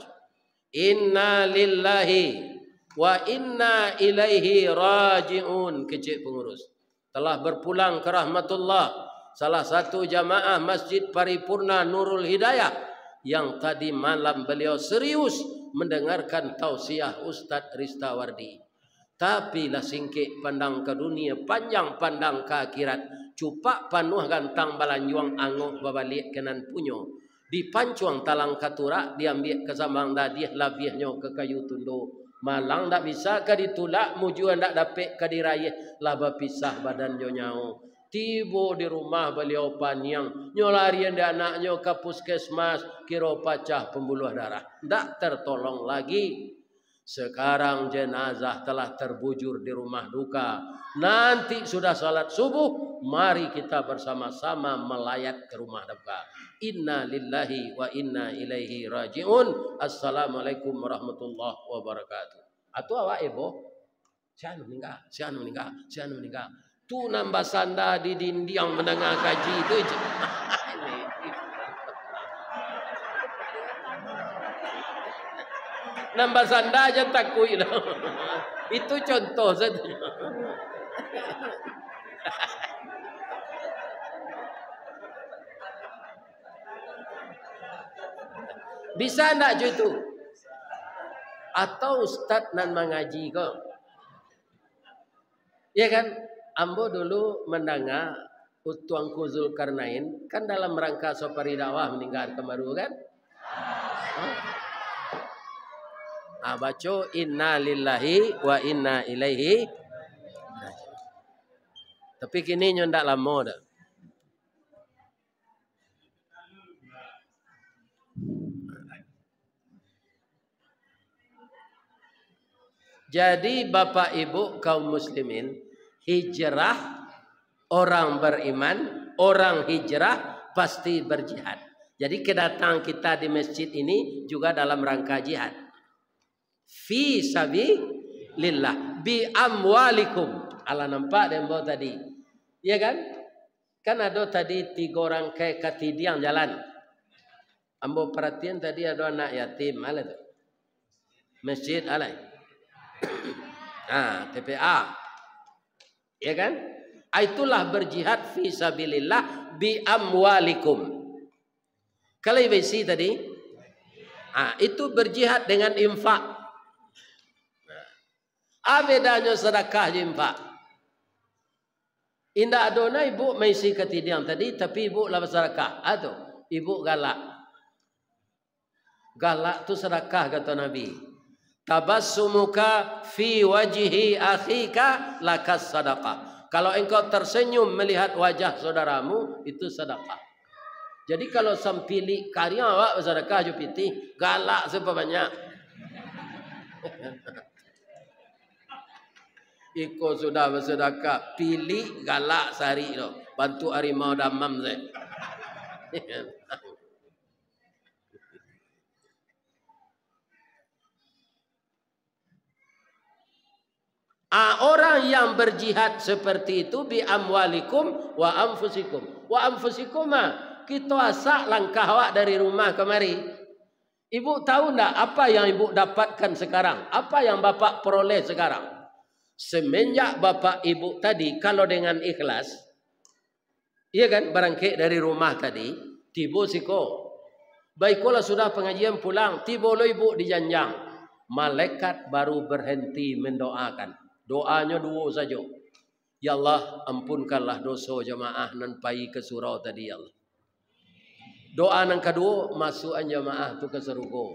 Inna lillahi wa inna ilaihi raji'un. Kecik pengurus. Telah berpulang ke rahmatullah. Salah satu jamaah Masjid Paripurna Nurul Hidayah yang tadi malam beliau serius mendengarkan tausiah Ustaz Ristawardi. Tapi lah singkik pandang ke dunia, panjang pandang ke akhirat. Cupak panuh gantang balanjuang angok babalik kenan punyo. Dipancuang talang katurak, diambil ke sambang dadih labihnya ke kayu tundo. Malang tak bisa ke ditulak, mujuan tak dapat ke dirayih, laba pisah badan nyau. Tibo di rumah beliau paniang, nyolarian di anaknya ke puskesmas, kira pecah pembuluh darah. Tak tertolong lagi. Sekarang jenazah telah terbujur di rumah duka. Nanti sudah salat subuh, mari kita bersama-sama melayat ke rumah duka. Inna lillahi wa inna ilaihi raji'un. Assalamualaikum warahmatullahi wabarakatuh. Atau awak ibu, siapa meninggal. Tu nambah sanda di dinding menengah kaji itu je. Nambah sanda aja takut. Itu contoh saja. Bisa enggak itu? Atau ustaz nan mengaji kok? Ya kan? Ambo dulu mendengar Tuanku Zulkarnain kan dalam rangka safari dakwah meninggal kemaru kan? Baca inna lillahi wa inna ilaihi. Tapi kini ndak lama dah. Jadi Bapak Ibu kaum muslimin, hijrah orang beriman, orang hijrah pasti berjihad. Jadi kedatangan kita di masjid ini juga dalam rangka jihad. Fi sabilillah bi amwalikum. Allah nampak dembo tadi. Ya kan? Kan ada tadi 3 orang kayak ketidiang jalan. Ambo perhatian tadi ada anak yatim, ala tu. Masjid alai. TPA. Ya kan? Itulah berjihad fi sabilillah bi amwalikum. Kalau ibisi tadi, itu berjihad dengan infak. Bedanya sedekah dan infak. Indah adona ibu mengisi ketidian tadi, tapi ibu lah bersedekah. Atau ibu galak. Galak tu sedekah kata Nabi. tabassumuka fi wajhi akhika lakas sadaqah. Kalau engkau tersenyum melihat wajah saudaramu, itu sedekah. Jadi kalau sampili karya awak sedekah jo piti, galak sebanyak. Iko sudah bersedekah, pilih galak sehari lo, bantu harimau damam saya. Orang yang berjihad seperti itu bi amwalikum wa anfusikum. Wa anfusikum kita asak langkah awak dari rumah kemari. Ibu tahu enggak apa yang ibu dapatkan sekarang? Apa yang bapak peroleh sekarang? Semenjak bapak ibu tadi kalau dengan ikhlas, iya kan, berangkat dari rumah tadi, tiba siko. Baiklah sudah pengajian pulang, tiba lo ibu di janjang. Malaikat baru berhenti mendoakan. Doanya dua saja. Ya Allah, ampunkanlah dosa jemaah nan pai ke surau tadi ya Allah. Doa yang kedua, masukan jemaah tu ke surga.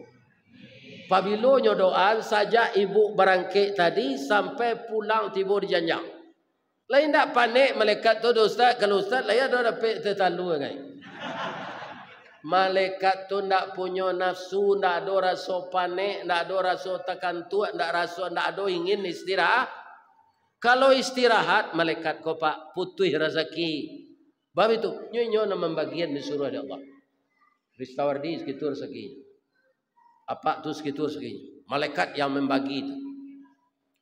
Pabilonya doa saja ibu berangkat tadi sampai pulang tiba di janjang. Lain tak panik malaikat tu ustaz, kalau ustaz lah ya dah dapat tertalu kan. Malaikat tu ndak punya nafsu, ndak ada rasa panik, ndak ada rasa tekan tu, ndak ada ingin istirahat. Kalau istirahat, malaikat kau pak putih rezeki. Bab itu, nyonya nama bagian disuruh oleh Allah. Ristawardi segitu rezeki. Apa tu segitu rezeki. Malaikat yang membagi itu.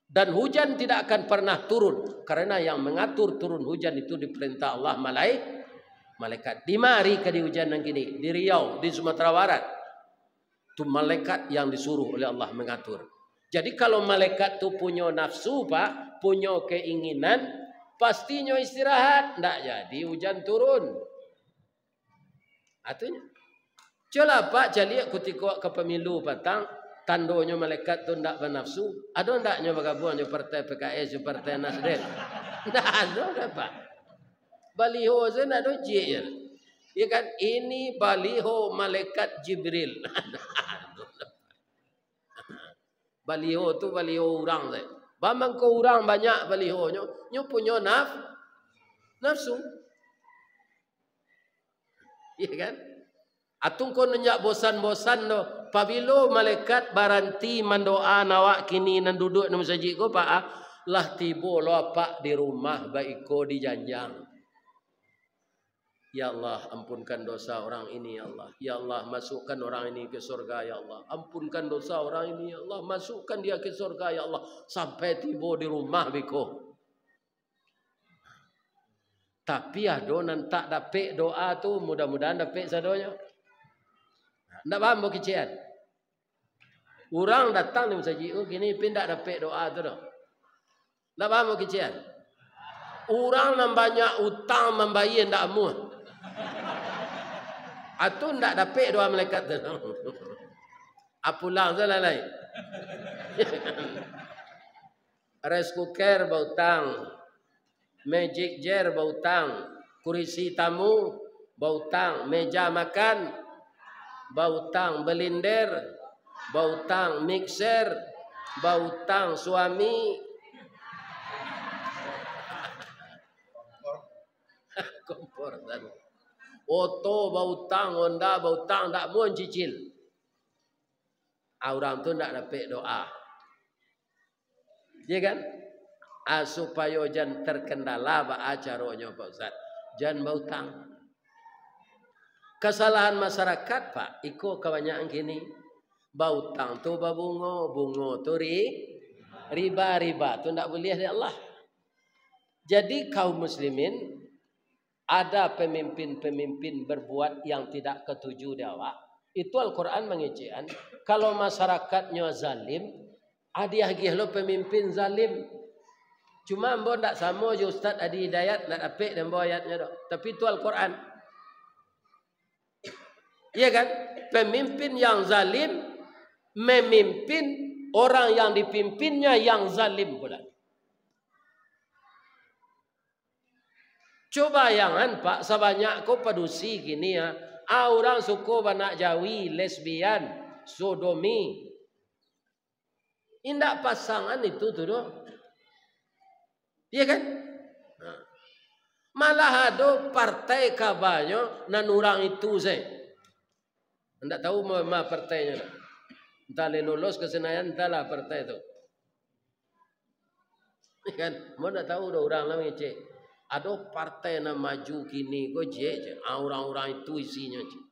Dan hujan tidak akan pernah turun. Karena yang mengatur turun hujan itu diperintah Allah malaikat. Di mari ke di hujan yang kini. Di Riau, di Sumatera Barat. Itu malaikat yang disuruh oleh Allah mengatur. Jadi kalau malaikat tu punya nafsu pak, punya keinginan, pastinya istirahat. Ndak jadi hujan turun. Artinya, coba pak jadi ketika ke pemilu patang, tandonya malaikat tu ndak bernafsu. Ada ndaknya bergabung partai PKS, partai Nasdem? Ndak ada pak. Baliho saya ndak ada je. Ya kan ini baliho malaikat Jibril. Baliho tu baliho orang saya. Bamang ko orang banyak baliho nyo punya nafsu. Iya kan? Atung ko nenyak bosan-bosan do. Pabilo malaikat baranti mandoa nawak kini nan duduk nang masjid ko pak lah tibo lo apa di rumah baiko di janjang. Ya Allah, ampunkan dosa orang ini ya Allah. Ya Allah, masukkan orang ini ke surga ya Allah. Ampunkan dosa orang ini ya Allah. Masukkan dia ke surga ya Allah. Sampai tiba di rumah biko. Tapi adonan tak dapat doa tu mudah-mudahan dapat sadonya. Ndak paham kecian. Orang datang di masjid gini pindah dapat doa tu dah. Ndak paham kecian. Orang yang banyak utang membayar ndak amuh. Atau ndak dapat doa malaikat tu. Apulang salah lain. Rice cooker bautang. Magic jar bautang. Kursi tamu bautang. Meja makan bautang. Blender bautang. Mixer bautang. Suami kompor tadi. Oto bautang, Honda bautang, tak mau cicil. Orang tu tak dapat doa. Ya kan? Supaya jangan terkendala ba acaranya Pak Ustaz. Jangan bautang. Kesalahan masyarakat Pak, iko kebanyakan gini. Bautang tu babungo, bungo tu riba tu tak boleh ya Allah. Jadi kaum muslimin ada pemimpin-pemimpin berbuat yang tidak ketuju di awak. Itu Al-Quran mengizinkan. Kalau masyarakatnya zalim, hadiah lo pemimpin zalim. Cuma mbok tak sama je Ustaz Adi Hidayat nak apik dan bawa ayatnya dok. Tapi itu Al-Quran. Iya kan? Pemimpin yang zalim memimpin orang yang dipimpinnya yang zalim pula. Coba jangan Pak, sebanyak kau padusi gini ya. Orang suku banak Jawi, lesbian, sodomi. Indak pasangan itu tuh doh. Iya kan? Nah. Malah ada partai kabanyo nan orang itu saya. Ndak tahu ma partainya. Entah lolos ke Senayan, entahlah partai itu. Kan, mau ndak tahu dah orang lain cek. Ada partai yang maju kini kok je. Orang-orang itu isinya cek.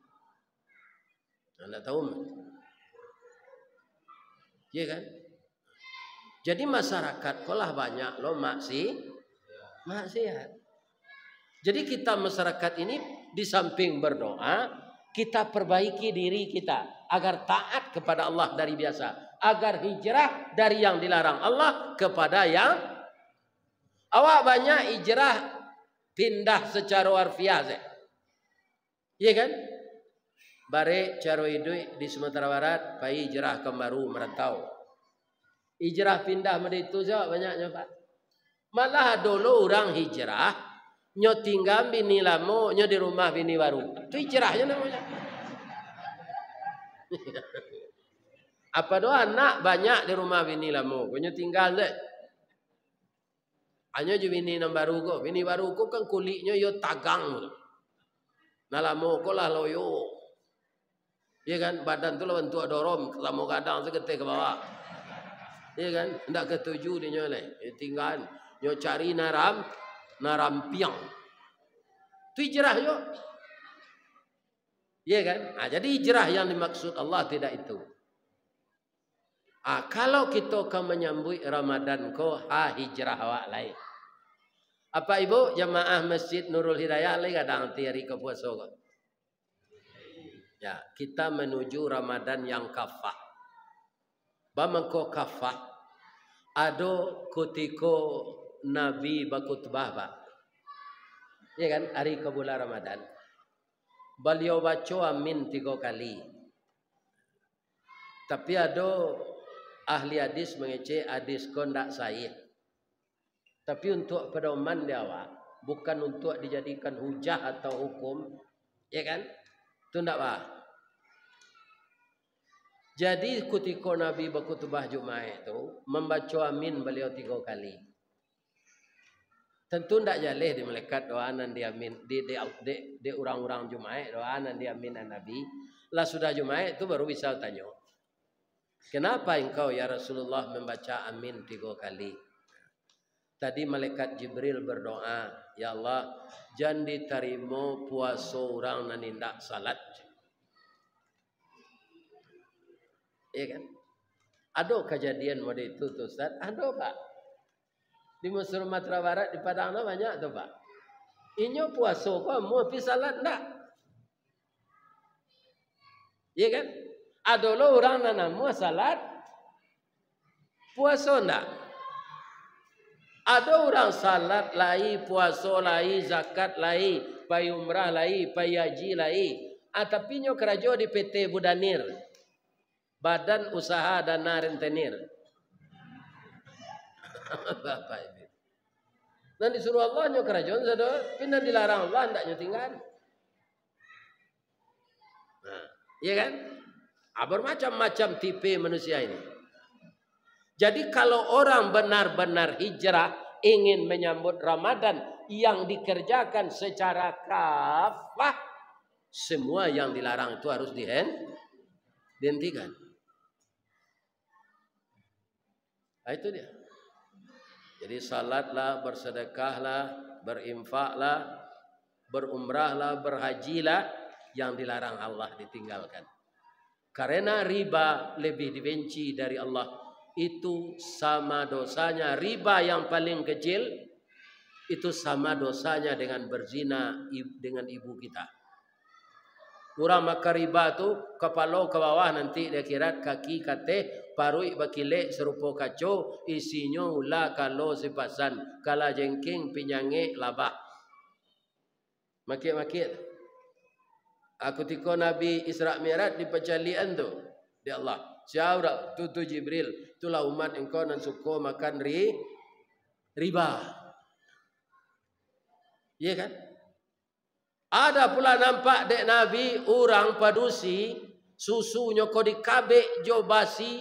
Ndak tahu mah. Iya kan? Jadi masyarakat kolah banyak loh maksiat. Jadi kita masyarakat ini di samping berdoa, kita perbaiki diri kita agar taat kepada Allah dari biasa, agar hijrah dari yang dilarang Allah kepada yang awak banyak hijrah pindah secara harfiah. Iya kan? Bare cara hidup di Sumatera Barat, pai hijrah ke baru merantau. Hijrah pindah meditu saja banyaknya Pak. Malah dulu orang hijrah nyo tinggal bini lama nyo di rumah bini baru. Itu hijrahnya namanya. Apa doa anak banyak di rumah bini lama, nyo tinggal deh. Hanya ju bini yang baru kok. Bini baru kok kan kulitnya yo tagang. Nah lama kok lah loyo. Iya kan badan tu lawan tua dorom ketemu kadang segete ke bawah. Iya kan, hendak ketujuh dia nyoleh, tinggal nyo cari narampiang. Tu hijrah yo. Iya kan? Jadi hijrah yang dimaksud Allah tidak itu. Kalau kita akan menyambut Ramadan ko hijrah awak lain. Apa ibu jamaah Masjid Nurul Hidayah lain kadang tiari ke puasa ko. Ya, kita menuju Ramadan yang kafah. Bamangko kafah. Ado kutiko Nabi bakutbah ba. Ya kan, hari ke bulan Ramadan. Beliau baca amin 3 kali. Tapi ada ahli hadis mengece hadis ko ndak sahih. Tapi untuk pedoman dia awak, bukan untuk dijadikan hujah atau hukum, ya kan? Itu ndak bah. Jadi ketika Nabi berkhutbah Jumaat itu membaca amin beliau 3 kali. Tentu tidak jaleh di malaikat doanan dia amin di orang-orang Jumaat doanan dia amin Nabi. Lah sudah Jumaat itu baru bisa tanya. Kenapa engkau ya Rasulullah membaca amin 3 kali? Tadi malaikat Jibril berdoa, ya Allah, jangan diterima puasa orang nan indak salat. Iya kan? Ada kejadian mode itu tuh Ustaz? Ada Pak. Di Sumatera Barat di Padang banyak tuh Pak. Inyo puasa kok mau pi salat ndak? Iya kan? Ada lo orang nana mau salat puasa ndak? Ada orang salat lai, puasa lai, zakat lai, pai umrah lai, pai haji lai. Tapi nyo kerja di PT Budanir. Badan Usaha Dana Rentenir. Bapak ini. Dan disuruh Allah nyo kerajaan saudara, pindah dilarang Allah ndak nyo tinggal. Nah, iya kan? Bermacam-macam tipe manusia ini. Jadi kalau orang benar-benar hijrah ingin menyambut Ramadan yang dikerjakan secara kafah, semua yang dilarang itu harus dihentikan. Nah, itu dia. Jadi salatlah, bersedekahlah, berinfaklah, berumrahlah, berhajilah, yang dilarang Allah ditinggalkan. Karena riba lebih dibenci dari Allah. Itu sama dosanya. Riba yang paling kecil itu sama dosanya dengan berzina dengan ibu kita. Orang makan riba tu kepala ke bawah nanti dia kira kaki kate parui bakile serupa kacau isinya ulah kalau sepasan kala jengking pinyange labah. Makit-makit. Aku tiko Nabi Isra Mi'raj di pecalian tu di Allah. Siapa tu Jibril, itulah umat engkau nan suka makan riba. Iya kan? Ada pula nampak dek Nabi orang padusi susunya kau dikabek jo basi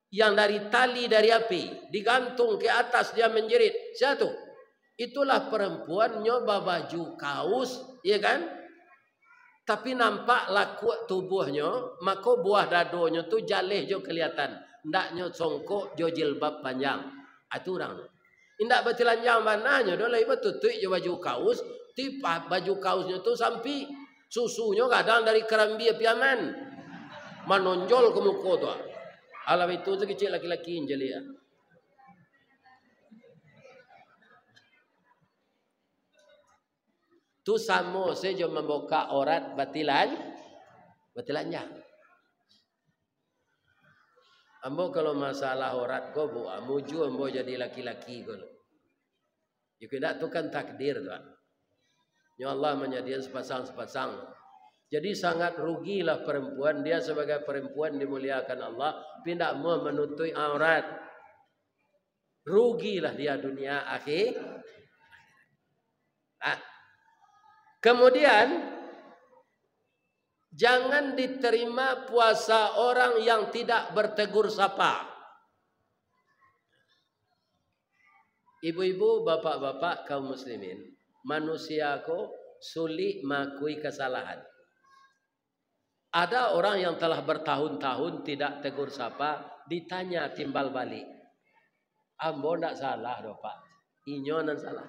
yang dari tali dari api digantung ke atas dia menjerit. Siapa? Itulah perempuan nyoba baju kaos, ya kan? Tapi nampak laku tubuhnya, maka buah dadonya tu jaleh jo kelihatan. Ndaknya songkok jo jilbab panjang. Itu orang. Indak bertelanjang mananya, dah lai betutup jo baju kaos, tipa baju kaosnya tu sampai susunya kadang dari kerambi piaman. Menonjol ke muka tu. Alam itu sekecil laki-laki jeli ya. Tu sama saja membuka aurat batilannya. Ambo kalau masalah aurat ko bu, amuju ambo jadi laki-laki ko. Ya tidak tu kan takdir tu. Ya Allah menyediakan sepasang-sepasang. Jadi sangat rugilah perempuan, dia sebagai perempuan dimuliakan Allah, tidak mau menutupi aurat. Rugilah dia dunia akhir. Kemudian jangan diterima puasa orang yang tidak bertegur sapa. Ibu-ibu, bapak-bapak kaum muslimin, manusia ko sulit mengakui kesalahan. Ada orang yang telah bertahun-tahun tidak tegur sapa, ditanya timbal balik. Ambo ndak salah doh Pak. Inyo nan salah.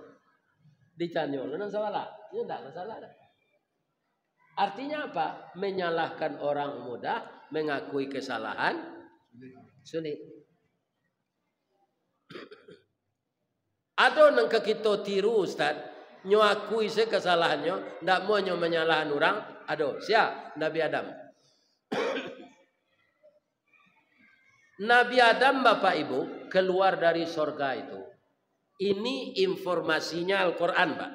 Ditanya nan salah. Inyo ndak salah. Artinya apa? Menyalahkan orang mudah, mengakui kesalahan sulit. Ada nang kita tiru Ustaz, nyo akui se kesalahannya, ndak mau nyo menyalahkan orang. Aduh, siapa? Nabi Adam. Nabi Adam Bapak Ibu keluar dari sorga itu. Ini informasinya Al-Quran Pak.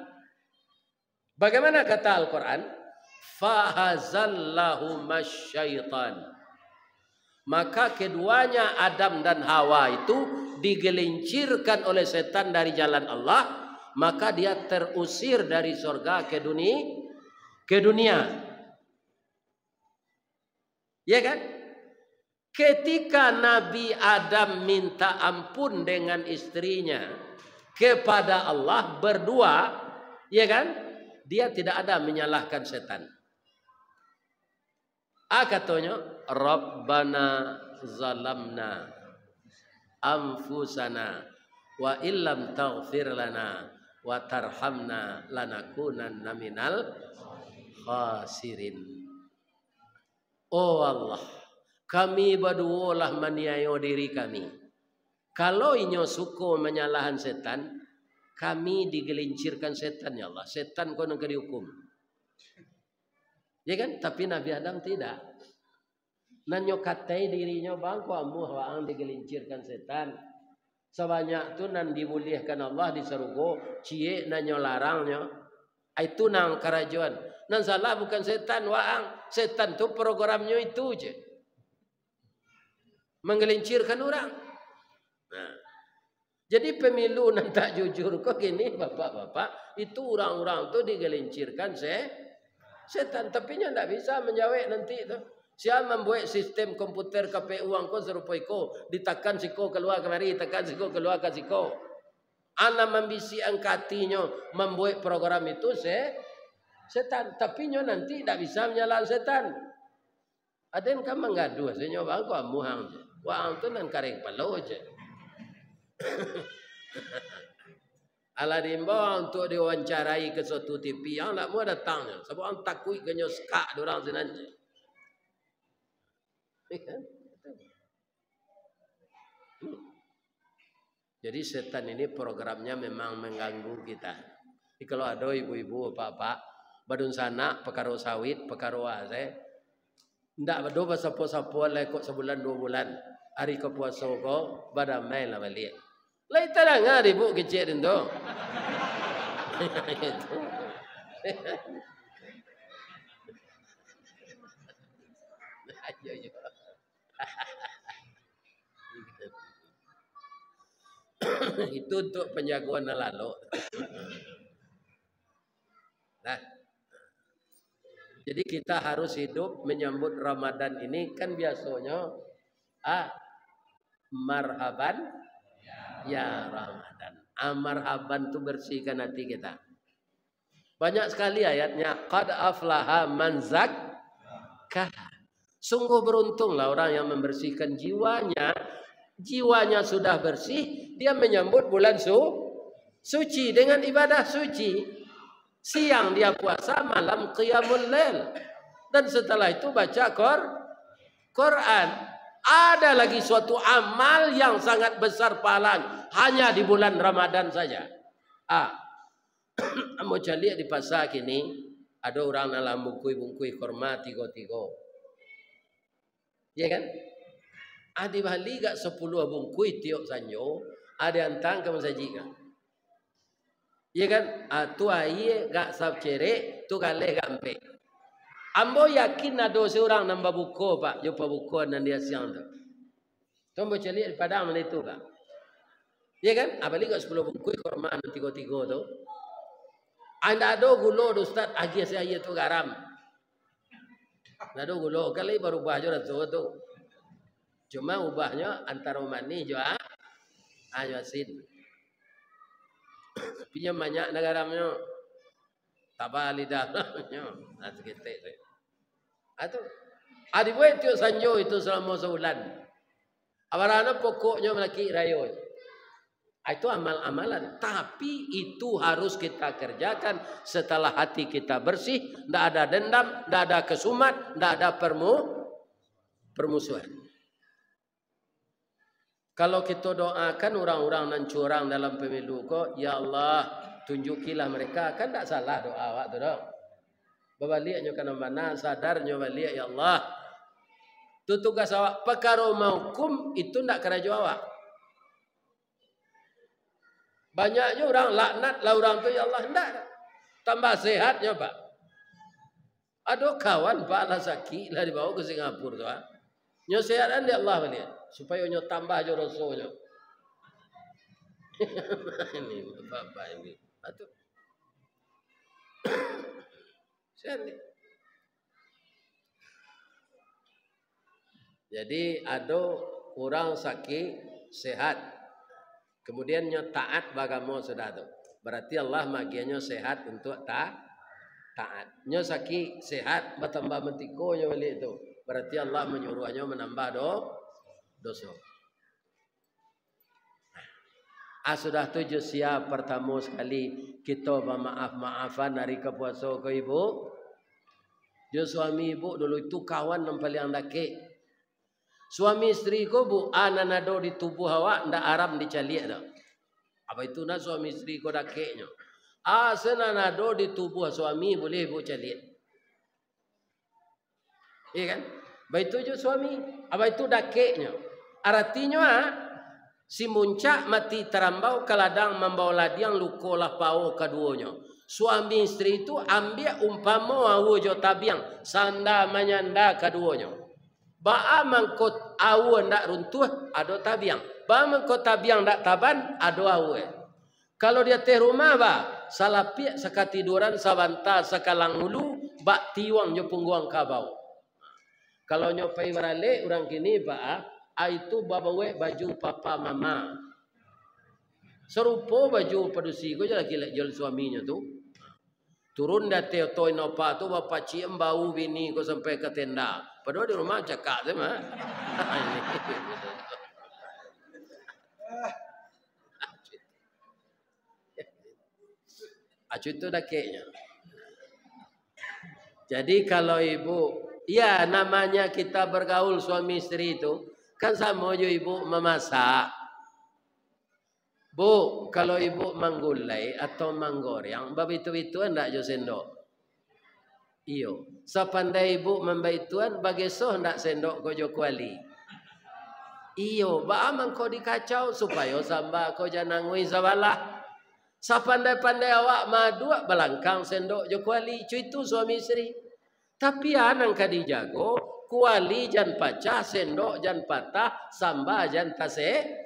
Bagaimana kata Al-Quran? Fahazallahu masyaitan. Maka keduanya Adam dan Hawa itu digelincirkan oleh setan dari jalan Allah. Maka dia terusir dari sorga ke dunia. Ya kan? Ketika Nabi Adam minta ampun dengan istrinya kepada Allah berdua, ya kan? Dia tidak ada menyalahkan setan. Katanya, Rabbana zalamna anfusana wa illam taghfir lana wa tarhamna lanakunanna minal khasirin. Oh Allah, kami berdualah maniayo diri kami. Kalau inyo suko menyalahan setan, kami digelincirkan setan ya Allah. Setan kono ke dihukum. Ya kan? Tapi Nabi Adam tidak. Nanyo katai dirinya bangko amuh waang digelincirkan setan. Sebanyak tu nan dimuliakan Allah di surga, cie nanyo larangnya. Itu nang kerajuan. Nan salah bukan setan waang. Setan tu programnya itu je. Menggelincirkan orang. Nah, jadi pemilu nan tak jujur kok gini bapak-bapak. Itu orang-orang tu digelincirkan setan. Tapi nya tak bisa menjawab nanti tu. Siapa membuat sistem komputer KPU angko serupa iko. Ditekan siko keluar kemari. Tekan siko keluar ke siko. Ana membisi angkatinya membuat program itu setan. Tapi nyo nanti tak bisa menyalahkan setan. Ada yang kan mengadu. Saya nyoba aku amuhang je. Wah tu nan kareng palo je. Ala dimbawa untuk diwawancarai ke suatu TV. Yang tak mau datangnya. Sebab orang takui kenyo skak dorang senanja. Jadi setan ini programnya memang mengganggu kita. Jadi kalau ada ibu-ibu bapak badun sana pekaro sawit pekaro ase ndak bado sapo-sapo lekok sebulan 2 bulan hari ke puasa ko badamai lah balik. Lai tarang ada ibu kecil itu. Itu untuk penjagoan lalu. Nah, jadi kita harus hidup menyambut Ramadan ini kan biasanya Marhaban ya Ramadan. Marhaban itu bersihkan hati kita. Banyak sekali ayatnya. Qad aflaha man zakkah. Sungguh beruntunglah orang yang membersihkan jiwanya. Jiwanya sudah bersih, dia menyambut bulan suci dengan ibadah suci. Siang dia puasa, malam qiyamul lail. Dan setelah itu baca Quran. Ada lagi suatu amal yang sangat besar pahalanya hanya di bulan Ramadan saja. Mau cari di pasar kini ada orang dalam bungkui korma tiga. Ya kan? Ada bali gak 10 bungkui tiok sanyo, ada yang tang kamu sajikan. Ya kan? Tu aye gak sab cerek, tu kale gak empe. Ambo yakin ada seorang nambah buku pak, jumpa buku dan dia siang tu. Tombo celi di padang mana itu pak. Ya kan? Apalagi gak 10 buku korma tiga tu. Anda ada gulo ustaz agi saya tu garam. Ada gulo kali baru ubah je tu. Cuma ubahnya antara mani jo asin. Pinjam banyak garamnya. Taba lidahnya. Nah segitu. Atau adi buat itu sanjo itu selama sebulan. Abarana pokoknya melaki rayo. Itu amal-amalan. Tapi itu harus kita kerjakan setelah hati kita bersih. Tidak ada dendam, tidak ada kesumat, tidak ada permusuhan. Kalau kita doakan orang-orang nan curang dalam pemilu kok, ya Allah tunjukilah mereka, kan tidak salah doa awak tu dok. Babaliknya kana mana sadarnya balik ya Allah. Tu tugas awak. Perkara hukum itu tidak kerja awak. Banyaknya orang laknat lah orang tu ya Allah hendak. Tambah sehatnya pak. Ada kawan pak lah sakit lah dibawa ke Singapura tu. Nyo sehatan dia Allah balik supaya nyo tambah jo rasanya. Ini bapak ini. Atau sehat. Jadi ada orang sakit sehat. Kemudian nyo taat bagamo sudah tu. Berarti Allah magiannya sehat untuk taat. Nyo sakit sehat bertambah mentiko nyo balik tu. Berarti Allah menyuruhnya menambah dosa. Sudah 7 siap pertama sekali kita bermaaf-maafan hari ke puasa ke ibu. Dia suami ibu dulu itu kawan yang paling dake. Suami isteri ko bu ananado di tubuh awak ndak aram dicaliak dah. Apa itu nak suami isteri ko dakeknya. Senanado di tubuh suami boleh bu caliak. Iya kan? Baik itu je suami. Apa itu dakeknya. Artinya si muncak mati terambau kaladang membawa ladiang lukolah pau keduanya. Suami isteri itu ambil umpama awu jo tabiang sanda menyanda keduanya. Ba mangkot awu ndak runtuh ada tabiang. Ba mangkot tabiang ndak taban ada awu. Kalau dia teh rumah ba salah piak sekatiduran sabanta sekalang ulu bak tiwang jo pungguang kabau. Kalau nyopai warale orang kini ba itu babawe baju papa mama. Serupa baju padusi ko je laki jual suaminya tu. Turun date toy nopa tu bapak ciem bau bini ko sampai ke tenda. Padahal di rumah cakap sama. Acu itu dakeknya. Jadi kalau ibu, ya namanya kita bergaul suami istri itu kan sama jo ibu memasak. Bu, kalau ibu manggulai atau manggoreng, bab itu hendak jo sendok. Iyo, sepandai ibu membaituan bagesoh hendak sendok ko jo kuali. Iyo, ba amang ko dikacau supaya samba ko janangui sabalah. Sepandai-pandai awak madu balangkang sendok jo kuali, itu suami istri. Tapi anang kadi jago, kuali jan pacah, sendok jan patah, samba jan tasera.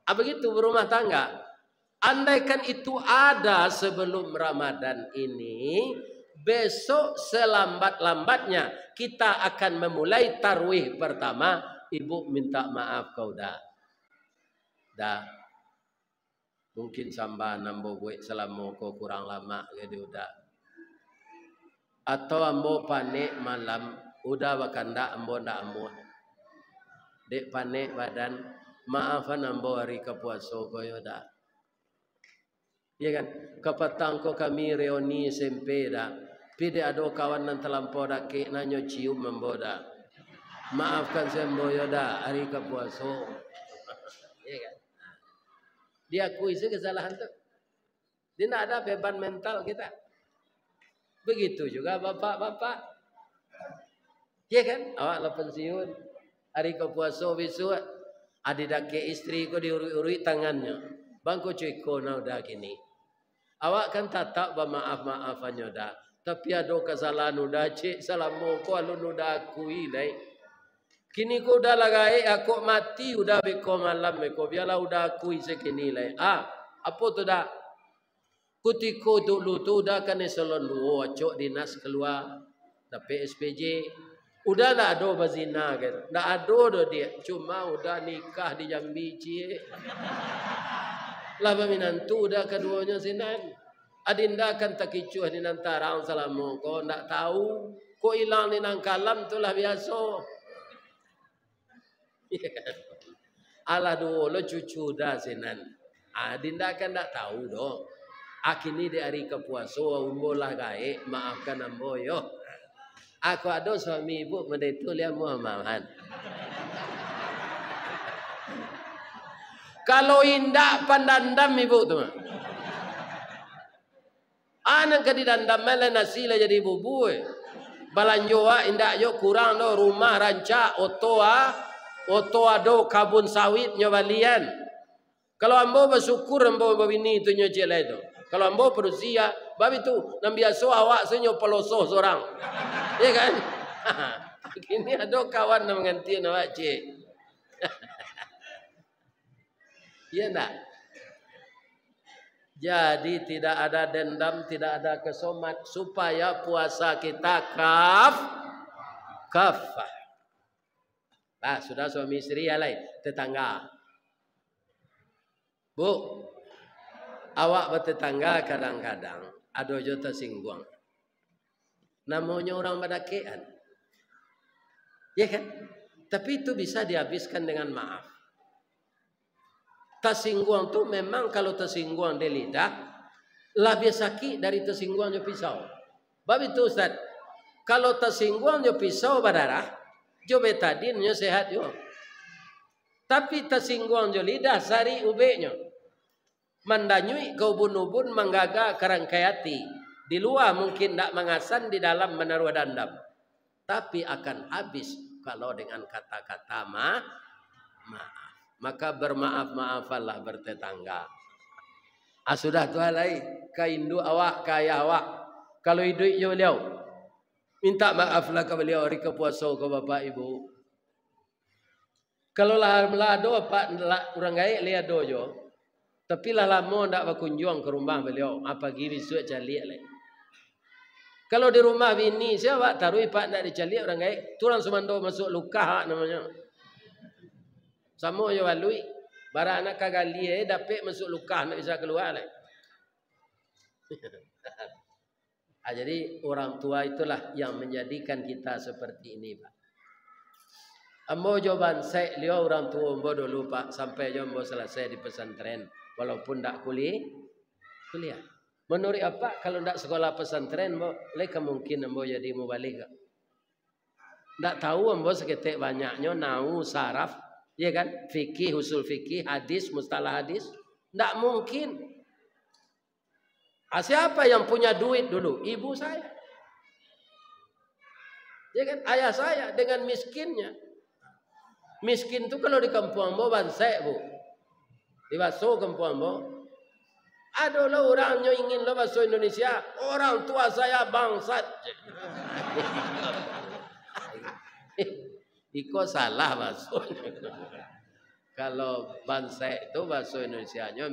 Begitu berumah tangga. Andaikan itu ada sebelum Ramadan ini, besok selambat-lambatnya kita akan memulai tarawih pertama ibu minta maaf kau dah. Dah. Mungkin sambah nambo gue selama kau kurang lama jadi udah. Atau ambo panik malam udah bakanda ambo ndak ambo. Dek panik badan maafan ambo hari kepuaso koyo dah. Ya kan? Kapatang ko kami reuni SMP dah. Pide ado kawan nan terlampau dak ke nanyo cium ambo dah. Maafkan saya ambo yo dah hari kepuaso. Ya kan? Diakui sih kesalahan tu. Dia tidak ada beban mental kita. Begitu juga bapak-bapak. Ya kan? Awak lah pensiun. Hari kepuaso besok. Ada ke istri ko diurui-urui tangannya. Bangko cuy ko na udah gini. Awak kan tatap bermaaf-maafannya dah. Tapi ada kesalahan udah cik salamu ko alun udah akui dai. Kini ko udah lagai aku mati udah beko malam beko biarlah udah akui sekini lai. Apa tu dah? Kutiko dulu tu udah kan eselon 2 cok dinas keluar tapi SPJ udah tak ada bazina kan. Tak ada dah dia. Cuma udah nikah di Jambi cie. Lah peminantu udah keduanya sinan. Adinda kan tak kicuh di nantara salamu ko ndak tahu ko hilang di nang kalam tu lah biasa. Alah dulu cucu dah sinan. Adinda kan ndak tahu doh. Akini di hari kepuaso umbo lah gae maafkan ambo yo. Aku ada suami ibu mendetu lihat Muhammadan. Kalau indak pandandam ibu tu. Anak ke didandam mele nasi lah jadi bubu. Balanjoa indak yo kurang do rumah rancak oto ado kabun sawit nyobalian. Kalau ambo bersyukur ambo bini tu nyojele tu. Kalau ambo berusia, babi tu nambiaso awak senyo pelosoh seorang. Ya kan? Kini ada kawan yang mengganti awak cik. Ya tak? Jadi tidak ada dendam, tidak ada kesomat supaya puasa kita kafah. Nah, sudah suami istri ya lain, tetangga. Bu, awak bertetangga kadang-kadang ada jo tersinggung. Namanya orang badakean. Ya kan? Tapi itu bisa dihabiskan dengan maaf. Tersinggung tu memang kalau tersinggung di lidah lebih sakit dari tersinggung jo pisau. Bab itu Ustaz. Kalau tersinggung jo pisau berdarah, jo betadin jo sehat jo. Tapi tersinggung jo lidah sari ubeknya. Mandanyui kau bunubun menggaga kerangkaiati. Di luar mungkin tak mengasan, di dalam menaruh dandam. Tapi akan habis kalau dengan kata-kata maaf. Maka bermaaf-maafanlah bertetangga. Sudah tu alai kaindu awak kaya awak. Kalau hidup yo beliau minta maaflah ke beliau hari kepuasa ke bapak ibu. Kalau lah melado apa orang gaik lihat dojo. Tapi lah lama ndak berkunjung ke rumah beliau. Apa gini suat calik lagi. Kalau di rumah bini siapa taruh pak ndak dicalik orang gaik. Turang semando masuk luka namanya. Sama yo walui. Bara anak kagali dapat masuk luka nak bisa keluar lagi. Jadi orang tua itulah yang menjadikan kita seperti ini, Pak. Ambo jawaban saya lihat orang tua ambo dulu Pak sampai ambo selesai di pesantren walaupun tak kuliah. Menurut apa kalau tak sekolah pesantren ambo le kemungkinan ambo jadi mubalik. Tak tahu ambo seketik banyaknya nau saraf, ya kan? Fikih, usul fikih, hadis, mustalah hadis. Tak mungkin. Siapa yang punya duit dulu? Ibu saya. Ya kan? Ayah saya dengan miskinnya. Miskin tu kalau di kampung ambo bansai bu. Di baso kampung ambo. Adalah orangnya ingin lo baso Indonesia. Orang tua saya bangsat. Iko salah baso. Kalau bansai itu baso Indonesianya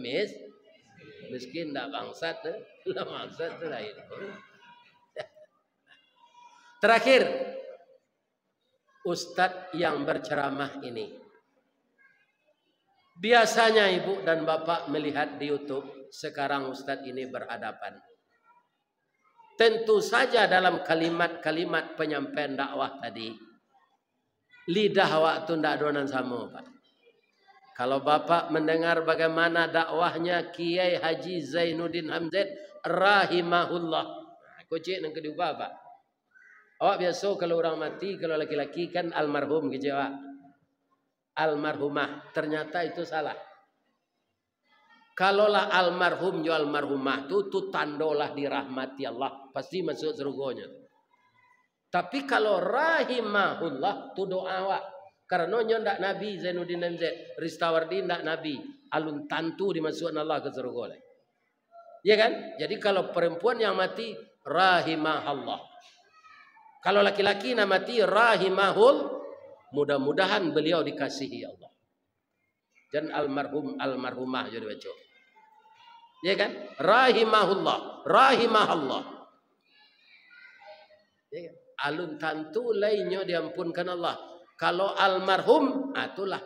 miskin tak bangsat. Lah bangsat tu lain. Terakhir. Ustadz yang berceramah ini. Biasanya ibu dan bapak melihat di YouTube, sekarang ustadz ini berhadapan. Tentu saja dalam kalimat-kalimat penyampaian dakwah tadi, lidah waktu ndak donan sama, Pak. Kalau bapak mendengar bagaimana dakwahnya Kiai Haji Zainuddin Hamzat rahimahullah. Aku cek nang kedua, Pak. Awak biasa kalau orang mati, kalau laki-laki kan almarhum gitu, Pak. Almarhumah, ternyata itu salah. Kalaulah almarhum jo almarhumah tu tandolah dirahmati Allah, pasti masuk surganya. Tapi kalau rahimahullah tu doa awak. Karena ndak Nabi Zainuddin Hamzat, Ristawardi ndak Nabi, alun tantu dimasukkan Allah ke surga. Ya kan? Jadi kalau perempuan yang mati rahimahullah. Kalau laki-laki yang mati rahimahul, mudah-mudahan beliau dikasihi Allah. Dan almarhum almarhumah jadi baca. Ya kan? Rahimahullah, rahimahullah. Ya kan? Alun tantu lainnya diampunkan Allah. Kalau almarhum, itulah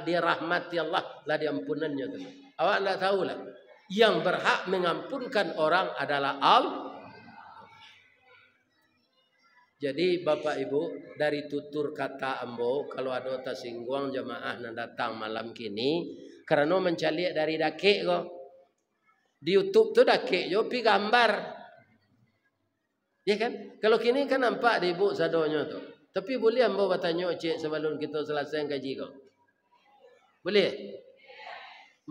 dirahmati Allah, lah diampunannya. Awak enggak tahu lah. Yang berhak mengampunkan orang adalah Allah. Jadi Bapak Ibu, dari tutur kata ambo, kalau ada tersinggung jemaah yang datang malam kini, karena mencari dari dakik kok. Di YouTube tu dakik jo pi gambar. Ya kan? Kalau kini kan nampak di ibu sadonya tu. Tapi boleh ambo bertanya cik sebelum kita selesai kaji kau. Boleh?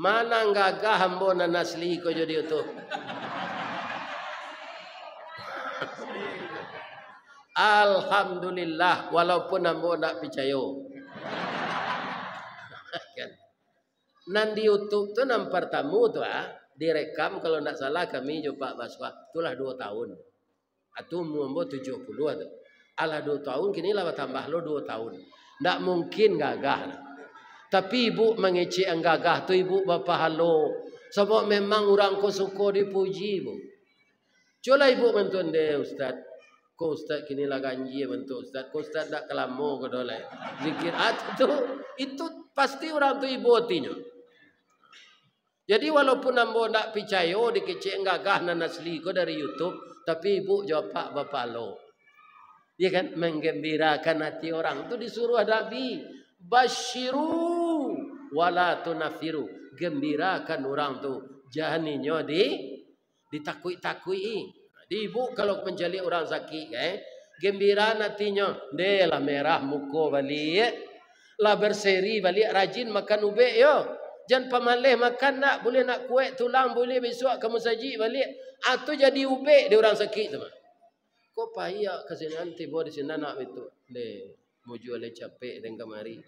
Mana gagah ambo nan asli kau jadi YouTube? Alhamdulillah, walaupun ambo nak percaya. Kan? Nan di YouTube tu nan pertama tu direkam kalau tidak salah kami jo Pak Baswa, itulah 2 tahun. Atau ambo 70 tu. Alah 2 tahun kini lah tambah lo 2 tahun. Tak mungkin gagah. Tapi ibu mengecek yang gagah tu ibu bapa halo. Sebab memang orang ko suka dipuji ibu. Coba ibu mentun deh Ustaz. Ko Ustaz kini lah ganji bentuk Ustaz. Ko Ustaz tak kelamo ko dole. Zikir itu pasti orang tu ibu hatinya. Jadi walaupun ambo tak percaya dikecek gagah nan asli ko dari YouTube, tapi ibu jawab Pak bapa halo. Ya kan, menggembirakan hati orang itu disuruh Nabi, basyiru wala tunafiru, gembirakan orang tu, jahaninya ditakui-takui. Di ibu kalau mencari orang sakit, gembira hatinya, deh lah merah muka balik, lah berseri balik, rajin makan ube yo, jangan pamaleh makan nak, boleh nak kuek tulang boleh besok kamu saji balik, atau jadi ube di orang sakit tu. Kau payah kasi nanti buat di sini nak itu deh muju le capek dan kemari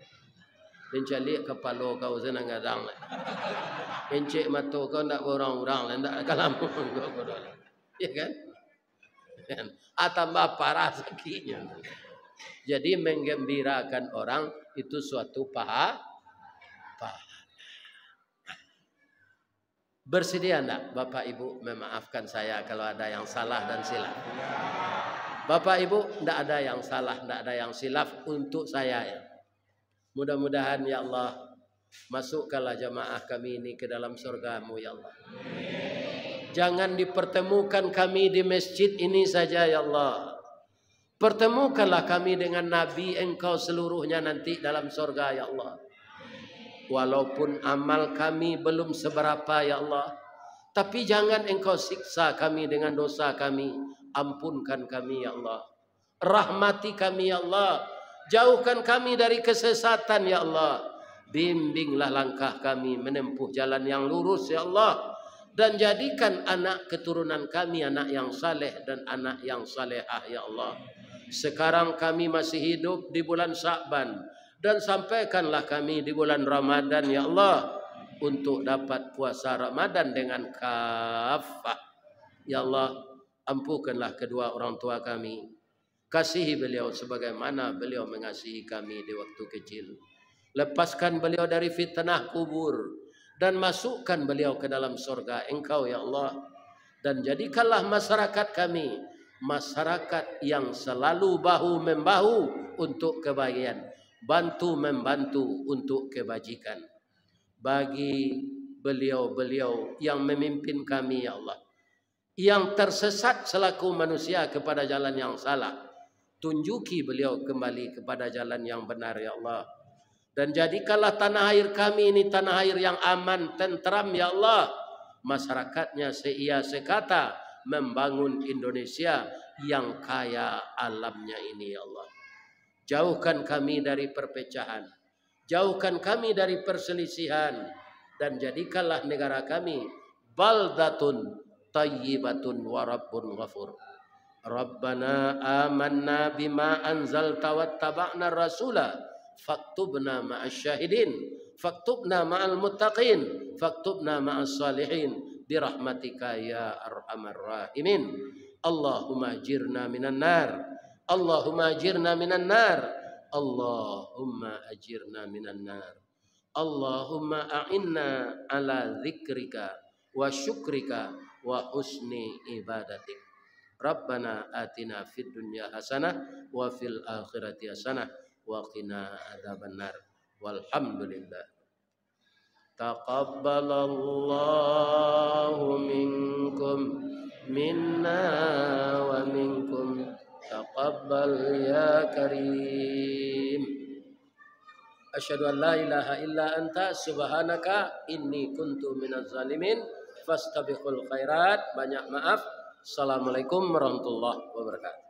mencari kepala kau senang gadang mencek mata kau nak orang-orang nak kalam kau ya kan tambah parah sakitnya. Jadi menggembirakan orang itu suatu pahala. Bersedia enggak Bapak Ibu memaafkan saya kalau ada yang salah dan silap? Bapak Ibu, enggak ada yang salah, enggak ada yang silap untuk saya ya. Mudah-mudahan ya Allah masukkanlah jamaah kami ini ke dalam surga-Mu ya Allah. Jangan dipertemukan kami di masjid ini saja ya Allah. Pertemukanlah kami dengan Nabi Engkau seluruhnya nanti dalam surga ya Allah. Walaupun amal kami belum seberapa ya Allah, tapi jangan Engkau siksa kami dengan dosa kami. Ampunkan kami ya Allah. Rahmati kami ya Allah. Jauhkan kami dari kesesatan ya Allah. Bimbinglah langkah kami menempuh jalan yang lurus ya Allah. Dan jadikan anak keturunan kami anak yang saleh dan anak yang salehah ya Allah. Sekarang kami masih hidup di bulan Sya'ban. Dan sampaikanlah kami di bulan Ramadan ya Allah. Untuk dapat puasa Ramadan dengan kafah. Ya Allah, ampunkanlah kedua orang tua kami. Kasihi beliau sebagaimana beliau mengasihi kami di waktu kecil. Lepaskan beliau dari fitnah kubur. Dan masukkan beliau ke dalam surga Engkau ya Allah. Dan jadikanlah masyarakat kami masyarakat yang selalu bahu-membahu untuk kebaikan, bantu membantu untuk kebajikan. Bagi beliau-beliau yang memimpin kami ya Allah, yang tersesat selaku manusia kepada jalan yang salah, tunjuki beliau kembali kepada jalan yang benar ya Allah. Dan jadikanlah tanah air kami ini tanah air yang aman, tentram ya Allah. Masyarakatnya seia sekata membangun Indonesia yang kaya alamnya ini ya Allah. Jauhkan kami dari perpecahan, jauhkan kami dari perselisihan, dan jadikanlah negara kami baldatun tayyibatun wa rabbun ghafur. Rabbana amanna bima anzalta wattaba'na rasula faktubna ma'as syahidin faktubna ma'al muttaqin faktubna ma'as salihin birahmatika ya arhamar rahimin. Allahumma ajirna minan nar, Allahumma ajirna minan nar, Allahumma ajirna minan nar, Allahumma a'inna ala dzikrika wa syukrika wa husni ibadatik. Rabbana atina fid dunya hasanah wa fil akhirati hasanah wa qina adzabannar. Walhamdulillah. Taqabbalallahu minkum minna wa minkum taqabbal ya karim. Asyhadu an la ilaha illa anta subhanaka inni kuntu minaz zalimin. Fastabiqul khairat. Banyak maaf. Assalamualaikum warahmatullahi wabarakatuh.